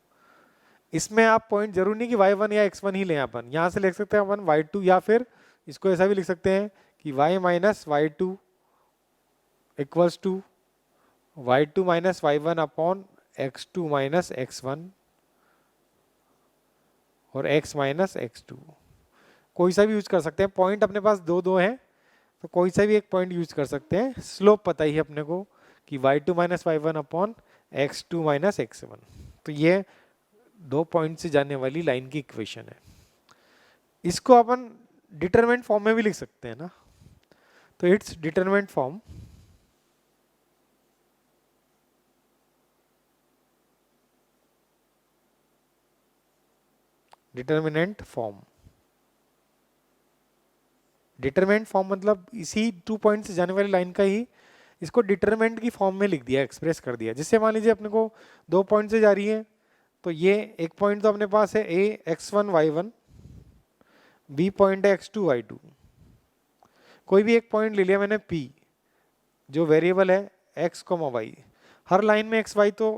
इसमें आप पॉइंट जरूर नहीं कि y1 या x1 ही लें, अपन यहाँ से लिख सकते हैं अपन y2, या फिर इसको ऐसा भी लिख सकते हैं कि y minus y2 equals to y2 minus y1 upon x2 minus x1 और x माइनस x2, कोई सा भी यूज कर सकते हैं। पॉइंट अपने पास दो हैं, तो कोई सा भी एक पॉइंट यूज कर सकते हैं। स्लोप पता ही है अपने को कि y2 minus y1 upon x2 minus x1, तो ये 2 पॉइंट से जाने वाली लाइन की इक्वेशन है। इसको अपन डिटरमिनेंट फॉर्म में भी लिख सकते हैं ना, तो it's determinant form, determinant form, determinant form मतलब इसी 2 पॉइंट से जाने वाली लाइन का ही इसको डिटरमिनेंट की फॉर्म में लिख दिया, एक्सप्रेस कर दिया। जिससे मान लीजिए अपने को 2 पॉइंट से जा रही है, तो ये एक पॉइंट तो अपने पास है a x1 y1, b point है x2 y2, कोई भी एक पॉइंट ले लिया मैंने p, जो वेरिएबल है x, y, हर लाइन में x y तो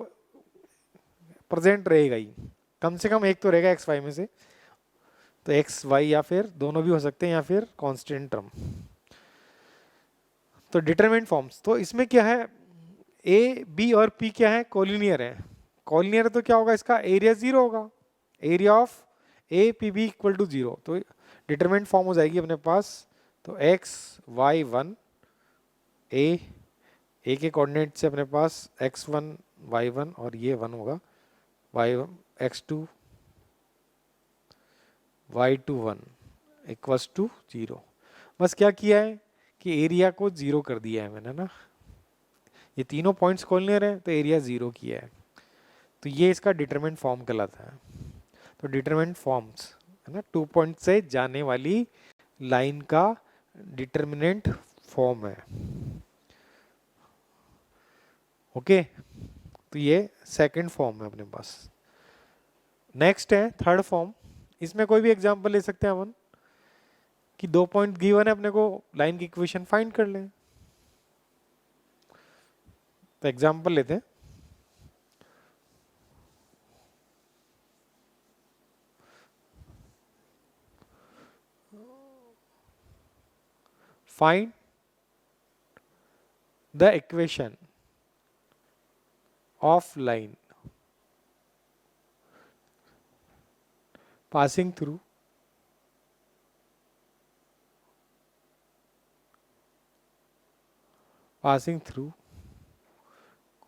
प्रेजेंट रहेगा ही, कम से कम एक तो रहेगा x y में से, तो x y या फिर दोनों भी हो सकते हैं या फिर कांस्टेंट टर्म। तो डिटरमिनेंट फॉर्म्स, तो इसमें क्या है, a b और p क्या है, कोलिनियर है। कोलिनियर तो क्या होगा, इसका एरिया 0 होगा, area of a p b equal to 0, तो डिटरमिनेंट फॉर्म हो जाएगी अपने पास, तो x y 1 a के कोऑर्डिनेट से अपने पास x1 y1 और ये 1 होगा, y x2 y2 1 equals to 0। बस क्या किया है कि एरिया को 0 कर दिया है मैंने ना, ये तीनों पॉइंट्स खोलने रहे तो एरिया 0 किया है, तो ये इसका डिटरमिनेंट फॉर्म कहलाता है। तो डिटरमिनेंट फॉर्म्स है ना, 2 पॉइंट से जाने वाली लाइन का डिटरमिनेंट फॉर्म है। ओके, तो ये सेकंड फॉर्म है अपने पास। नेक्स्ट है थर्ड फॉर्म। इसमें कोई भी एग्जांपल ले सकते हैं अपन कि 2 पॉइंट गिवन है, अपने को लाइन की इक्वेशन फाइंड कर लें। तो एग्जांपल लेते हैं। Find the equation of line passing through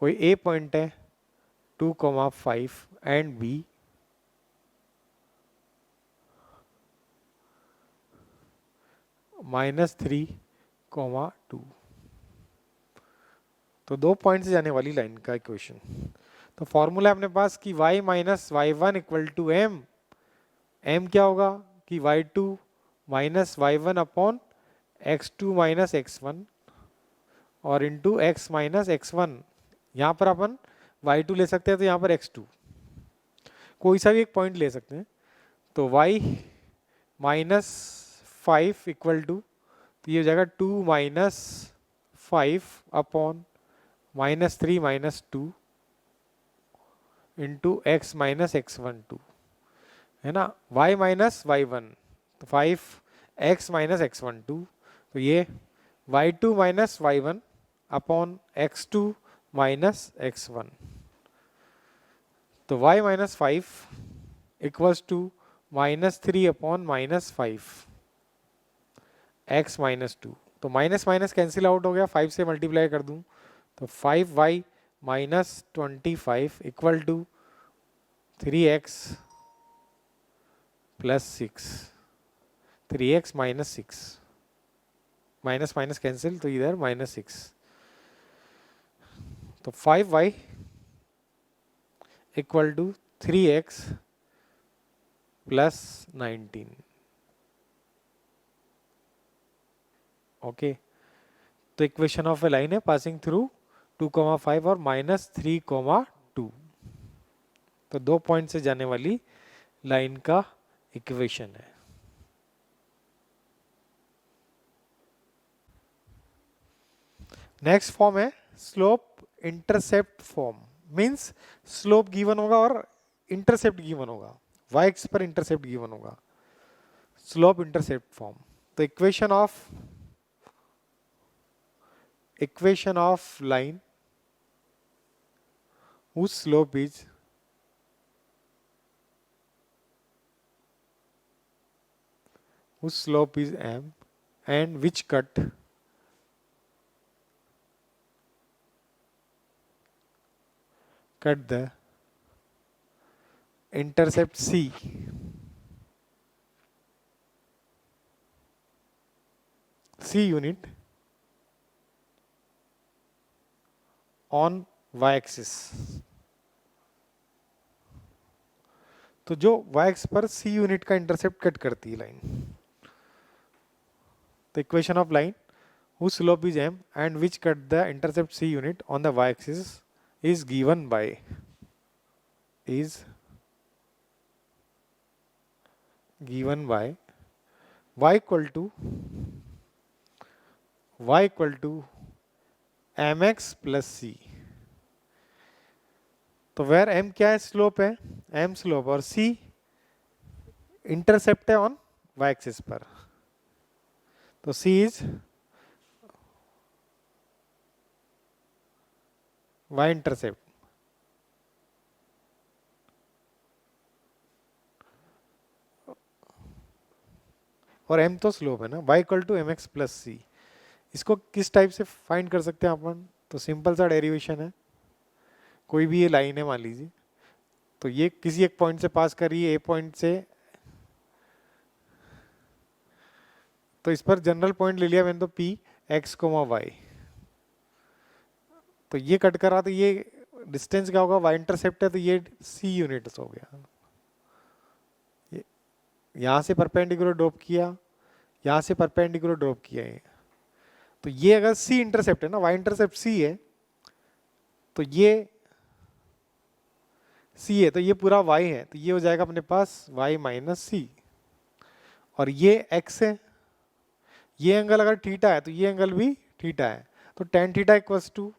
कोई ए पॉइंट है 2,5 एंड बी -3,2। तो 2 पॉइंट से जाने वाली लाइन का इक्वेशन। तो फॉर्मूला है अपने पास कि y minus y one equal to m. M क्या होगा कि y2 minus y one upon x2 minus x1 और इंटू x माइनस x1। यहाँ पर अपन y2 ले सकते हैं, तो यहाँ पर x2 कोई सा भी एक पॉइंट ले सकते हैं। तो y माइनस 5 इक्वल टू, तो ये हो जाएगा 2 minus 5 upon -3 minus 2 into x minus x1 2, है ना। y माइनस वाई वन, तो 5 x माइनस x1 2, तो ये y2 minus y one upon x2 minus x1। तो y minus 5 equals to -3 upon -5 x minus 2। तो माइनस माइनस कैंसिल आउट हो गया, 5 से मल्टीप्लाई कर दूं तो 5y minus 25 equal to 3x plus 6, 3x minus 6, minus minus cancel तो इधर -6। तो 5y equal to 3x plus 19। Okay, तो इक्वेशन ऑफ ए लाइन है पासिंग थ्रू 2,5 और -3,2। तो 2 पॉइंट से जाने वाली लाइन का इक्वेशन है। नेक्स्ट फॉर्म है slope intercept form. Means slope given होगा और इंटरसेप्ट गिवन होगा, वाई एक्स पर इंटरसेप्ट गिवन होगा, स्लोप इंटरसेप्ट फॉर्म। तो equation of line whose slope is m and which cut the intercept c unit on y axis। तो जो y x पर c unit का इंटरसेप्ट कट करती है लाइन। तो equation of line whose slope is m and which cut the intercept c unit on the y axis is given by y equal to mx plus c। तो where m क्या है, slope है, m slope, और c intercept है on y axis पर। तो c is y intercept, और m तो स्लोप है ना, y equal to M X plus C. इसको किस टाइप से फाइंड कर सकते हैं अपन, तो सिंपल सा डेरिवेशन है। कोई भी ये लाइन है मान लीजिए, तो ये किसी एक पॉइंट से पास कर रही है, ए पॉइंट से, तो इस पर जनरल पॉइंट ले लिया मैंने, तो पी एक्स कोमा वाई, तो ये कट करा, तो ये डिस्टेंस क्या होगा, वाई इंटरसेप्ट है, तो ये सी यूनिट्स हो गया। ये यहाँ से परपेंडिकुलर ड्रॉप किया, यहाँ से परपेंडिकुलर ड्रॉप किया है, तो ये अगर सी इंटरसेप्ट है ना, वाई इंटरसेप्ट सी है, तो ये सी है, तो ये पूरा y है, तो ये हो जाएगा अपने पास y माइनस सी, और ये x है, ये एंगल अगर थीटा है तो ये एंगल भी थीटा है, तो टेन थीटा इक्वल्स टू,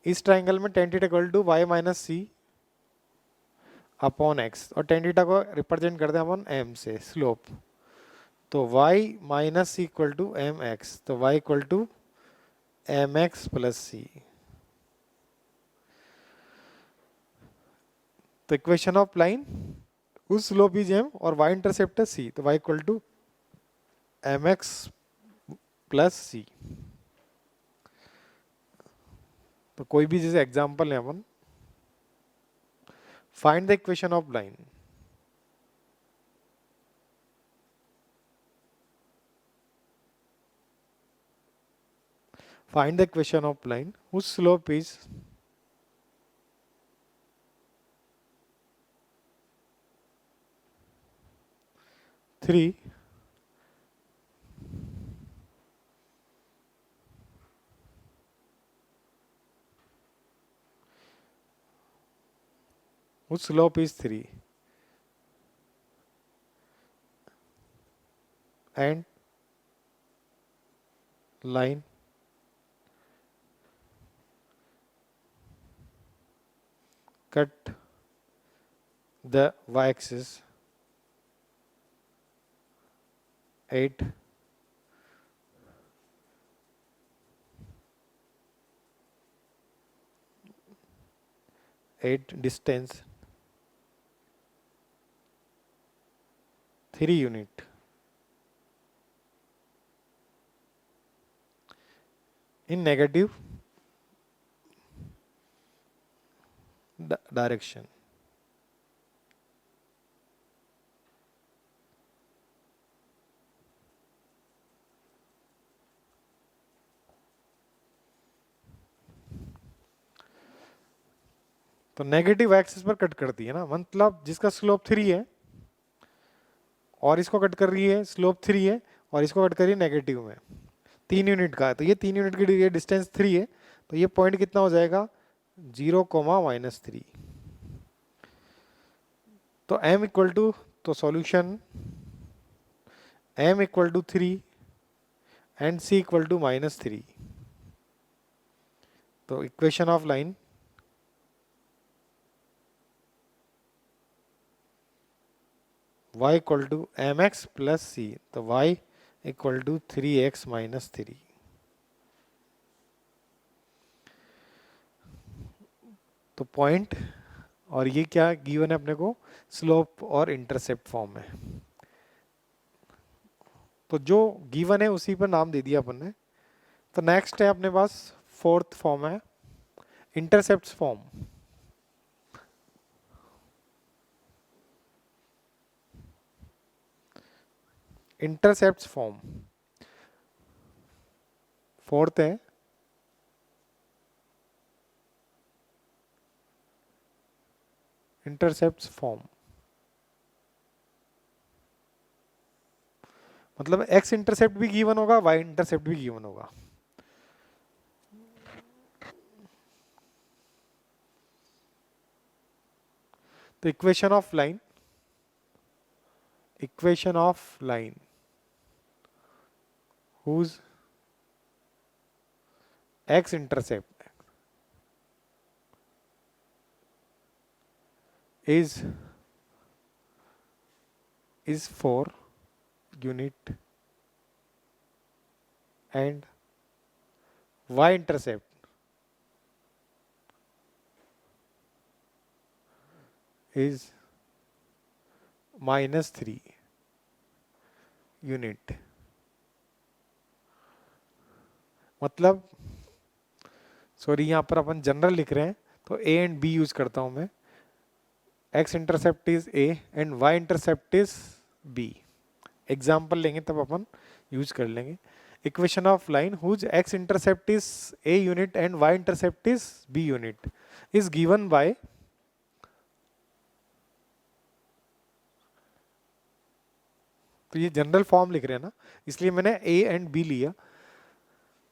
इस ट्राइंगल में tan theta equal to y minus C upon x, और टेन थीटा को रिप्रेजेंट करते हैं अपन m से, स्लोप, तो y minus C equal to M X, तो y equal to M X plus C. तो इक्वेशन ऑफ लाइन, उस स्लोप इज m और y इंटरसेप्ट है c, तो y equal to M X plus C. तो कोई भी जैसे एग्जांपल है अपन, find the equation of line, find the equation of line whose slope is three whose slope is 3 and line cut the y-axis 8 distance 3 unit in negative direction. तो negative axis पर cut करती है ना, मतलब जिसका slope 3 है और इसको कट कर रही है, स्लोप 3 है और इसको कट कर रही है नेगेटिव में, 3 यूनिट का है, तो ये 3 यूनिट की डिस्टेंस 3 है, तो ये पॉइंट कितना हो जाएगा 0 कोमा माइनस 3। तो m इक्वल टू, तो solution m equal to 3 and c equal to minus 3। तो equation of line, y equal to M X plus C, तो y equal to 3x minus 3। तो पॉइंट, और ये क्या गिवन है अपने को, स्लोप और इंटरसेप्ट फॉर्म में, तो जो गिवन है उसी पर नाम दे दिया अपन ने। तो नेक्स्ट है अपने पास फोर्थ फॉर्म है intercept form. Intercept form fourth है, इंटरसेप्ट फॉर्म मतलब x इंटरसेप्ट भी गिवन होगा, y इंटरसेप्ट भी गिवन होगा। तो equation of line, equation of line whose x intercept is 4 unit and y intercept is minus 3 unit. मतलब sorry यहाँ पर अपन जनरल लिख रहे हैं, तो ए एंड बी यूज करता हूँ मैं। X intercept is a and y intercept is b. Example लेंगे तब अपन यूज कर लेंगे। Equation of line whose x intercept is a unit and y intercept is b unit is given by, तो ये जनरल फॉर्म लिख रहे हैं ना, इसलिए मैंने ए एंड बी लिया।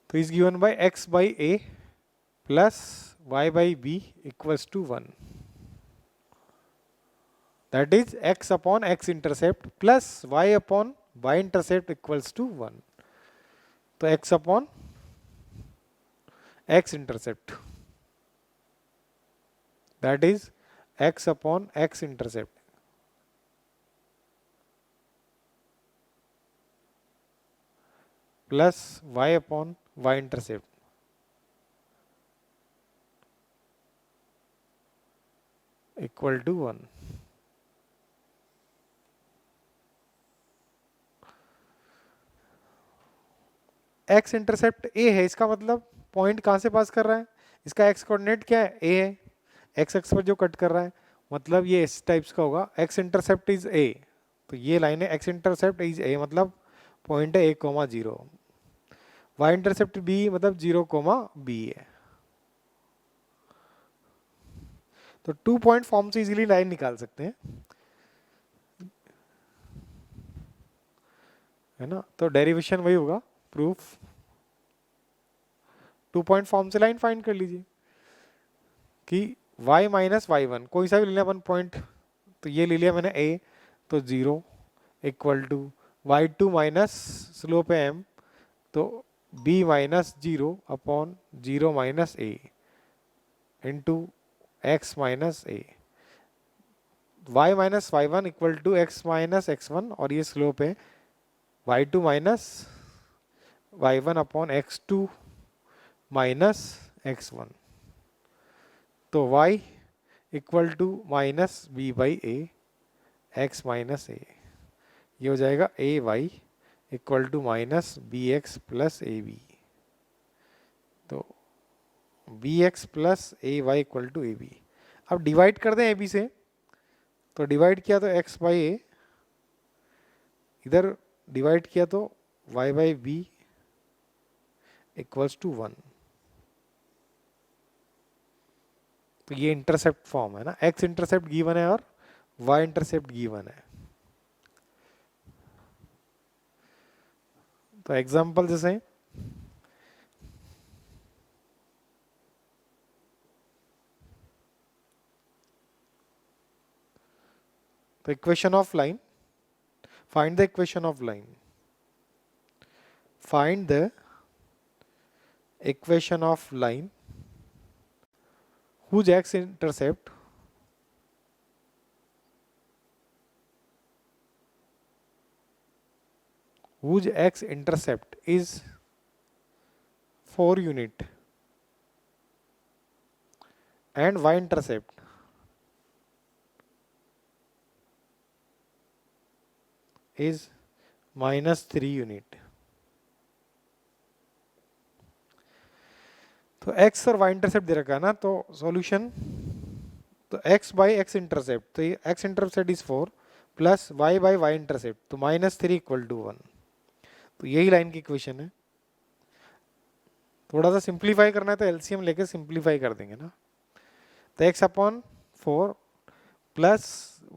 तो is given by X by A plus Y by B equals to 1, that is X upon X intercept plus Y upon Y intercept equals to 1। तो X upon X intercept, that is X upon X intercept plus Y upon Y intercept equal to 1। X intercept A है, इसका मतलब point कहाँ से pass कर रहा है, इसका एक्स कोऑर्डिनेट क्या है, ए है। एक्स एक्स पर जो कट कर रहा है मतलब ये इस टाइप्स का होगा, एक्स इंटरसेप्ट इज ए। तो ये लाइन है एक्स इंटरसेप्ट इज ए मतलब पॉइंट है ए कोमा 0। वाई इंटरसेप्ट बी मतलब 0 कोमा बी है। तो 2 पॉइंट फॉर्म से इजीली लाइन निकाल सकते हैं, है ना। तो डेरिवेशन वही होगा, प्रूफ 2 पॉइंट फॉर्म से लाइन फाइंड कर लीजिए कि y माइनस वाई वन कोई सा भी ले लिया 1 पॉइंट, तो ये ले लिया मैंने a, तो 0 equal to y2 minus slope है m, तो b minus 0 upon 0 minus a into x minus a। y minus y one equal to x minus x1 और ये स्लोप है y2 minus y one upon x2 minus x1। तो y equal to minus b by a x minus a, ये हो जाएगा a y equal to minus b x plus a b. तो B x plus a y equal to A b. अब divide कर दें ए B से, तो divide किया तो एक्स बाई ए, इधर डिवाइड किया तो y by B equals to 1। तो ये इंटरसेप्ट फॉर्म है ना, एक्स इंटरसेप्ट गिवन है और वाई इंटरसेप्ट गिवन है। तो एग्जांपल जैसे तो equation of line, find the equation of line, find the equation of line whose x intercept is 4 unit and y intercept is minus 3 unit। तो x और y intercept दे रखा है ना, तो सॉल्यूशन, तो x बाई x इंटरसेप्ट, तो ये x intercept is 4 plus y by y intercept, तो माइनस 3 इक्वल टू 1। तो यही लाइन की इक्वेशन है। थोड़ा सा सिंप्लीफाई करना है तो एलसीएम लेके सिंप्लीफाई कर देंगे ना। तो x upon 4 plus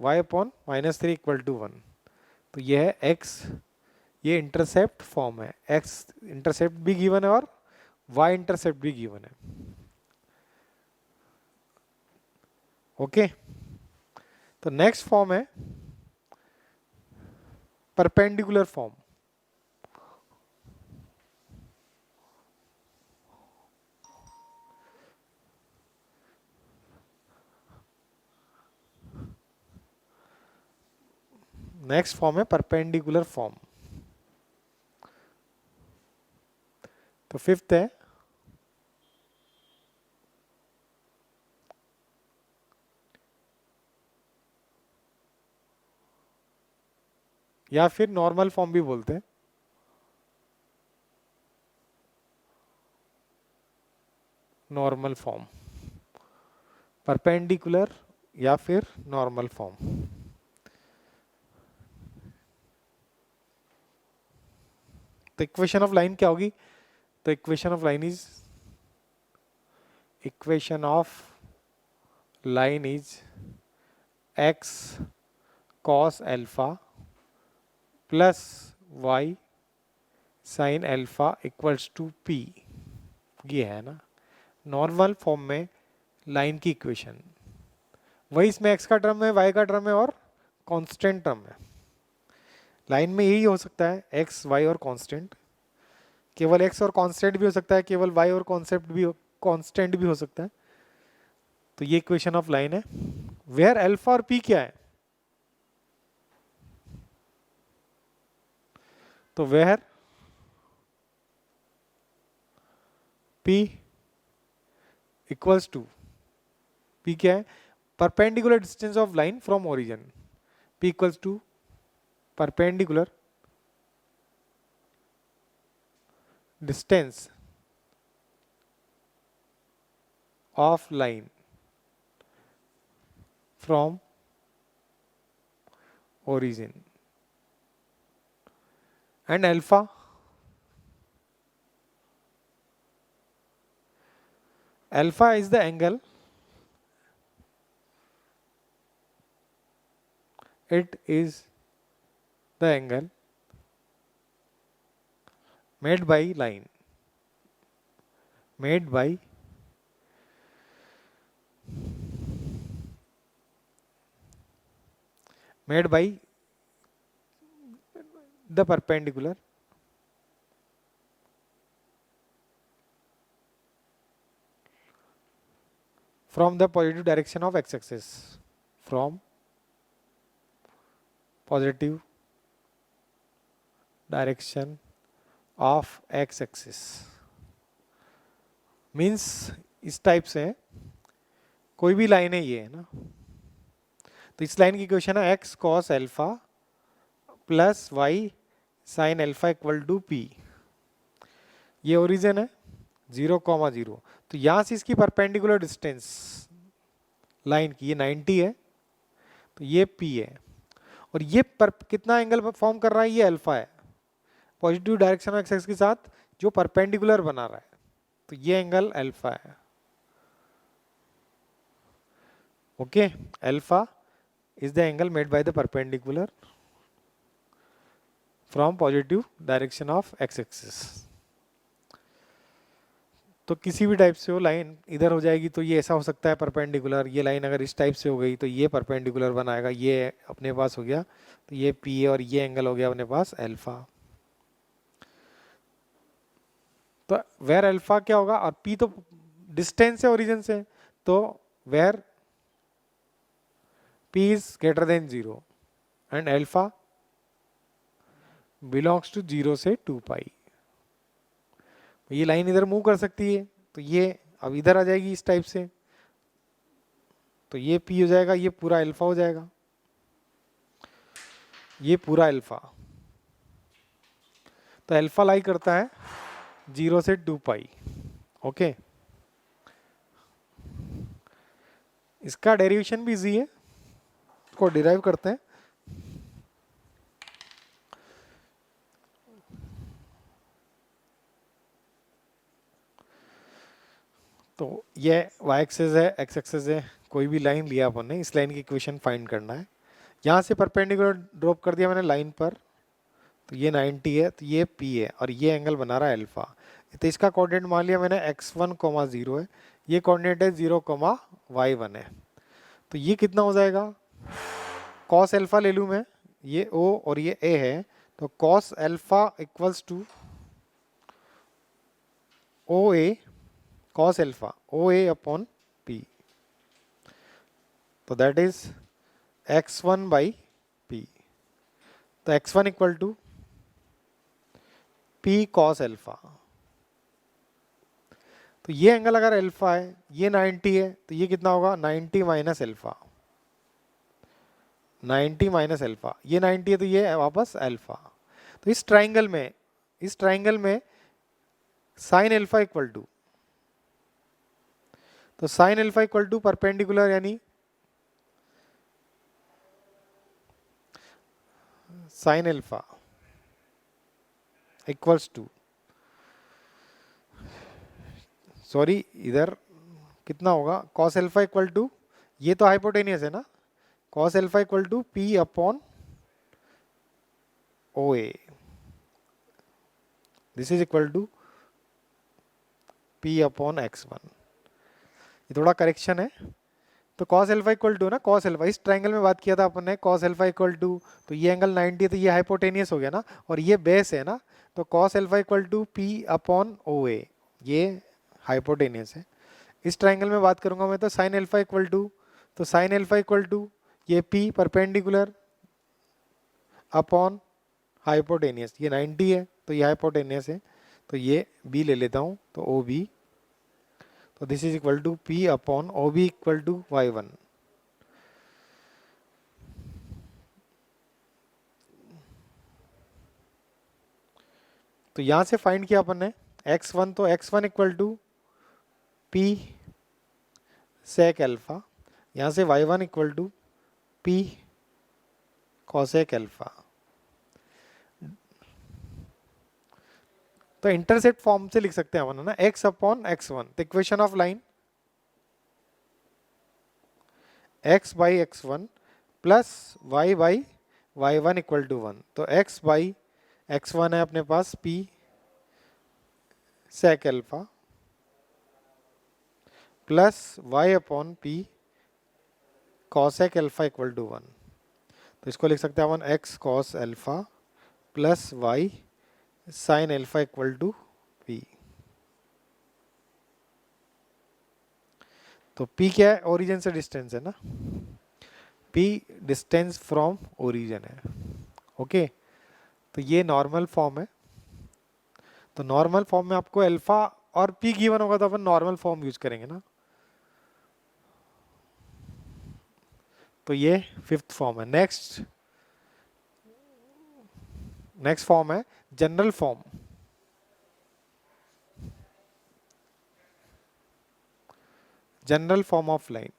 y upon minus 3 equal to 1। तो यह है x, ये इंटरसेप्ट फॉर्म है, x इंटरसेप्ट भी गिवन है और y इंटरसेप्ट भी गिवन है। ओके, तो नेक्स्ट फॉर्म है परपेंडिकुलर फॉर्म। नेक्स्ट फॉर्म है परपेंडिकुलर फॉर्म। तो फिफ्थ है या फिर नॉर्मल फॉर्म भी बोलते हैं, नॉर्मल फॉर्म। परपेंडिकुलर या फिर नॉर्मल फॉर्म। तो इक्वेशन ऑफ लाइन क्या होगी? तो equation of line is x cos alpha plus y sin alpha equals to p। ये है ना नॉर्मल फॉर्म में लाइन की इक्वेशन। वही इसमें x का टर्म है, y का टर्म है और कांस्टेंट टर्म है। लाइन में यही हो सकता है x, y और कांस्टेंट। केवल x और कांस्टेंट भी हो सकता है, केवल y और कॉन्सेप्ट भी कांस्टेंट भी हो सकता है। तो ये इक्वेशन ऑफ लाइन है। वेयर अल्फा और p क्या है? तो where p equals to, p क्या है? Perpendicular distance of line from origin. p equals to perpendicular distance of line from origin and alpha is the angle, it is the angle made by line, made by the perpendicular from the positive direction of x-axis, from positive direction of x-axis means इस type से कोई भी line है ये है ना। तो इस लाइन की इक्वेशन है x cos alpha plus y sin alpha equal to p। ये ओरिजिन है 0,0। तो यहां से इसकी परपेंडिकुलर डिस्टेंस लाइन की ये 90 है, तो ये p है। और ये पर कितना एंगल फॉर्म कर रहा है? ये अल्फा है, पॉजिटिव डायरेक्शन ऑफ एक्स के साथ जो परपेंडिकुलर बना रहा है, तो ये एंगल अल्फा है। Okay, alpha is the angle made by the perpendicular from positive direction of x axis. तो किसी भी टाइप से हो लाइन इधर हो जाएगी तो ये ऐसा हो सकता है परपेंडिकुलर। ये लाइन अगर इस टाइप से हो गई तो ये परपेंडिकुलर बनाएगा, ये अपने पास हो गया, तो ये पी है और ये एंगल हो गया अपने पास अल्फा। तो वेयर अल्फा क्या होगा? और पी तो डिस्टेंस है ओरिजिन से, तो where p is greater than 0 and alpha belongs to 0 से 2 पाई। ये लाइन इधर मूव कर सकती है, तो ये अब इधर आ जाएगी इस टाइप से, तो ये पी हो जाएगा, ये पूरा अल्फा हो जाएगा, ये पूरा अल्फा। तो अल्फा लाई करता है 0 से 2 पाई। ओके, इसका डेरिवेशन भी इजी है, इसको डिराइव करते हैं। तो ये y एक्सिस है, x एक्सिस है, कोई भी लाइन लिया अपन ने, इस लाइन की इक्वेशन फाइंड करना है। यहाँ से परपेंडिकुलर ड्रॉप कर दिया मैंने लाइन पर, तो ये 90 है, तो ये p है और ये एंगल बना रहा है अल्फा। तो इसका कोऑर्डिनेट मान लिया मैंने x1, 0 है, ये कोऑर्डिनेट है 0, y1 है। तो ये कितना हो जाएगा? cos अल्फा ले लूँ मैं, ये o और ये a है, तो cos alpha equals to OA cos alpha OA upon P, तो that is x1 by P। तो x1 equal to P cos alpha। तो ये एंगल अगर अल्फा है, ये 90 है, तो ये कितना होगा? 90 माइनस अल्फा, 90 माइनस अल्फा, ये 90 है तो ये है वापस अल्फा। तो इस ट्राइंगल में साइन अल्फा इक्वल टू, तो sine alpha equal to perpendicular यानी sine alpha equals to, sorry इधर कितना होगा, कॉस अल्फा इक्वल टू, ये तो हाइपोटेनियस है ना, cos alpha equal to p upon o a, this is equal to p upon x one. ये थोड़ा करेक्शन है, तो cos अल्फा इक्वल टू ना, cos अल्फा इस ट्रायंगल में बात किया था अपन ने, cos अल्फा इक्वल टू, तो ये एंगल 90 है तो ये हाइपोटेनियस हो गया ना, और ये बेस है ना, तो cos alpha equal to p upon o a, ये हाइपोटेनियस है। इस ट्रायंगल में बात करूंगा मैं तो sin अल्फा इक्वल टू, तो sin अल्फा इक्वल टू ये p परपेंडिकुलर अपॉन हाइपोटेनियस, ये 90 है तो ये हाइपोटेनियस है, तो ये b ले लेता हूँ, तो ओ बी, तो this is equal to p upon o b equal to y1। तो यहां से फाइंड किया अपन ने x1, तो x1 equal to p sec alpha, यहां से y1 equal to p cosec alpha. तो इंटरसेप्ट फॉर्म से लिख सकते हैं अपन ना, x अपॉन x1, तो equation of line x by x1 plus y by y1 equal to 1, तो x बाई x1 है अपने पास p sec alpha plus y upon p cosec alpha equal to 1, तो इसको लिख सकते हैं अपन x cos alpha plus y sine alpha equal to p। तो p क्या है, ओरिजिन से डिस्टेंस है ना, p डिस्टेंस फ्रॉम ओरिजिन है, ओके। तो ये नॉर्मल फॉर्म है, तो नॉर्मल फॉर्म में आपको अल्फा और p गिवन होगा तो अपन नॉर्मल फॉर्म यूज करेंगे ना, तो ये फिफ्थ फॉर्म है। नेक्स्ट फॉर्म है general form, general form of line,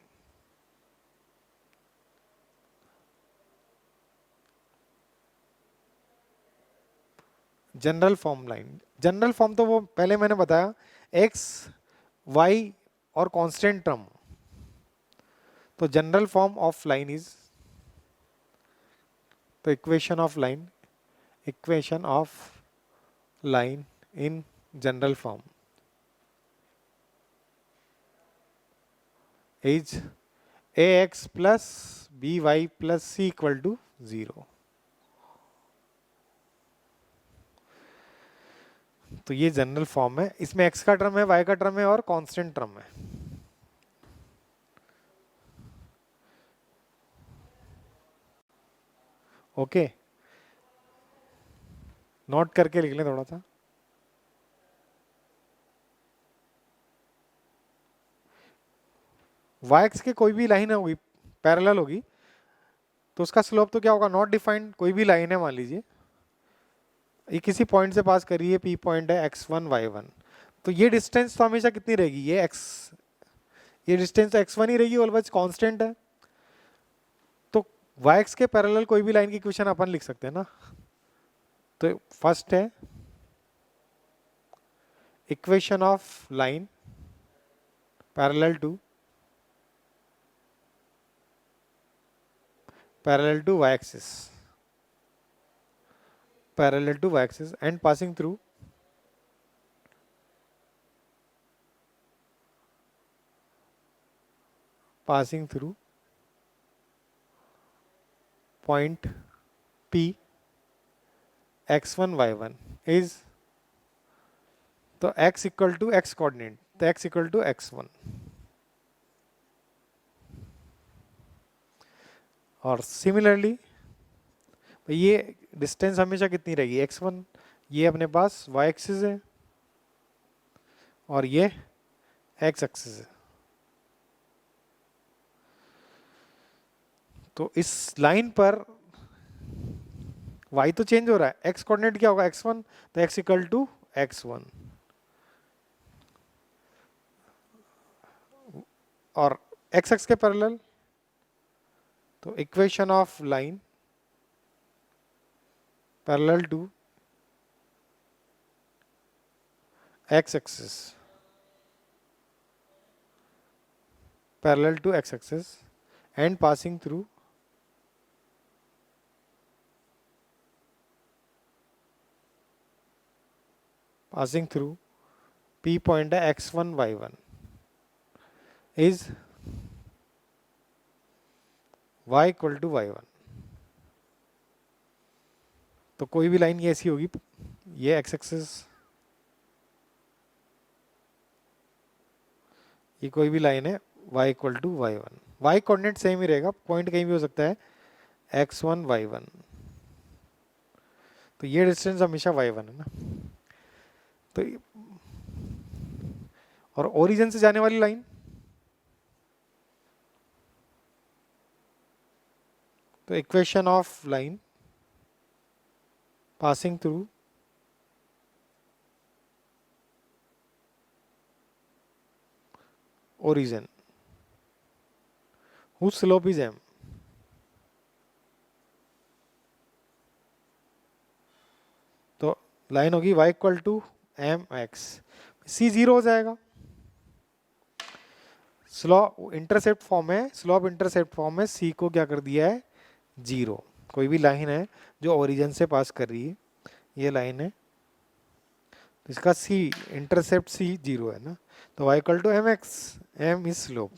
general form line, general form तो वो पहले मैंने बताया, एक्स वाई और कांस्टेंट टर्म, तो general form of line is, तो equation of line in general form is a x plus b y plus c equal to 0। तो ये जनरल फॉर्म है, इसमें x का टर्म है, y का टर्म है और कांस्टेंट टर्म है। ओके, नोट करके लिख लें थोड़ा सा। y के कोई भी लाइन होगी, पैरेलल होगी, तो उसका स्लोप तो क्या होगा, नॉट डिफाइंड, कोई भी लाइन है मान लीजिए, ये किसी पॉइंट से पास करी है, p पॉइंट है x1 y1, तो ये डिस्टेंस तो हमेशा कितनी रहेगी, ये डिस्टेंस तो x1 ही रहेगी, ऑलवेज कांस्टेंट है, तो y के पैरेलल कोई भी लाइन की इक्वेशन अपन लिख सकते हैं ना। तो फर्स्ट है equation of line parallel to y axis, parallel to y axis and passing through point P x1 y1 is, तो x equal to x coordinate, तो x इक्वल टू x1, और सिमिलरली ये डिस्टेंस हमेशा कितनी रहेगी x1, ये अपने पास y axis है और ये x एक्सिस है, तो इस लाइन पर y तो चेंज हो रहा है, x कोऑर्डिनेट क्या होगा x1, तो x इक्वल टू x1, और x एक्स के पैरेलल, तो equation of line parallel to x axis, parallel to x axis and passing through P point x1 y1 is y equal to y1. तो कोई भी लाइन ये ऐसी होगी, ये x एक्सिस, ये कोई भी लाइन है y equal to y1, y coordinate same ही रहेगा, पॉइंट कहीं भी हो सकता है, x1 y1, तो ये डिस्टेंस हमेशा y1 है ना। तो और ओरिजिन से जाने वाली लाइन, तो equation of line passing through origin whose slope is m, तो लाइन होगी y equal to M x, C zero हो जाएगा। स्लोप इंटरसेप्ट फॉर्म है, स्लोप इंटरसेप्ट फॉर्म है, सी को क्या कर दिया है, जीरो। कोई भी लाइन है जो ओरिजिन से पास कर रही है, ये लाइन है, तो इसका सी इंटरसेप्ट सी जीरो है ना, तो y equal to M x, m is slope.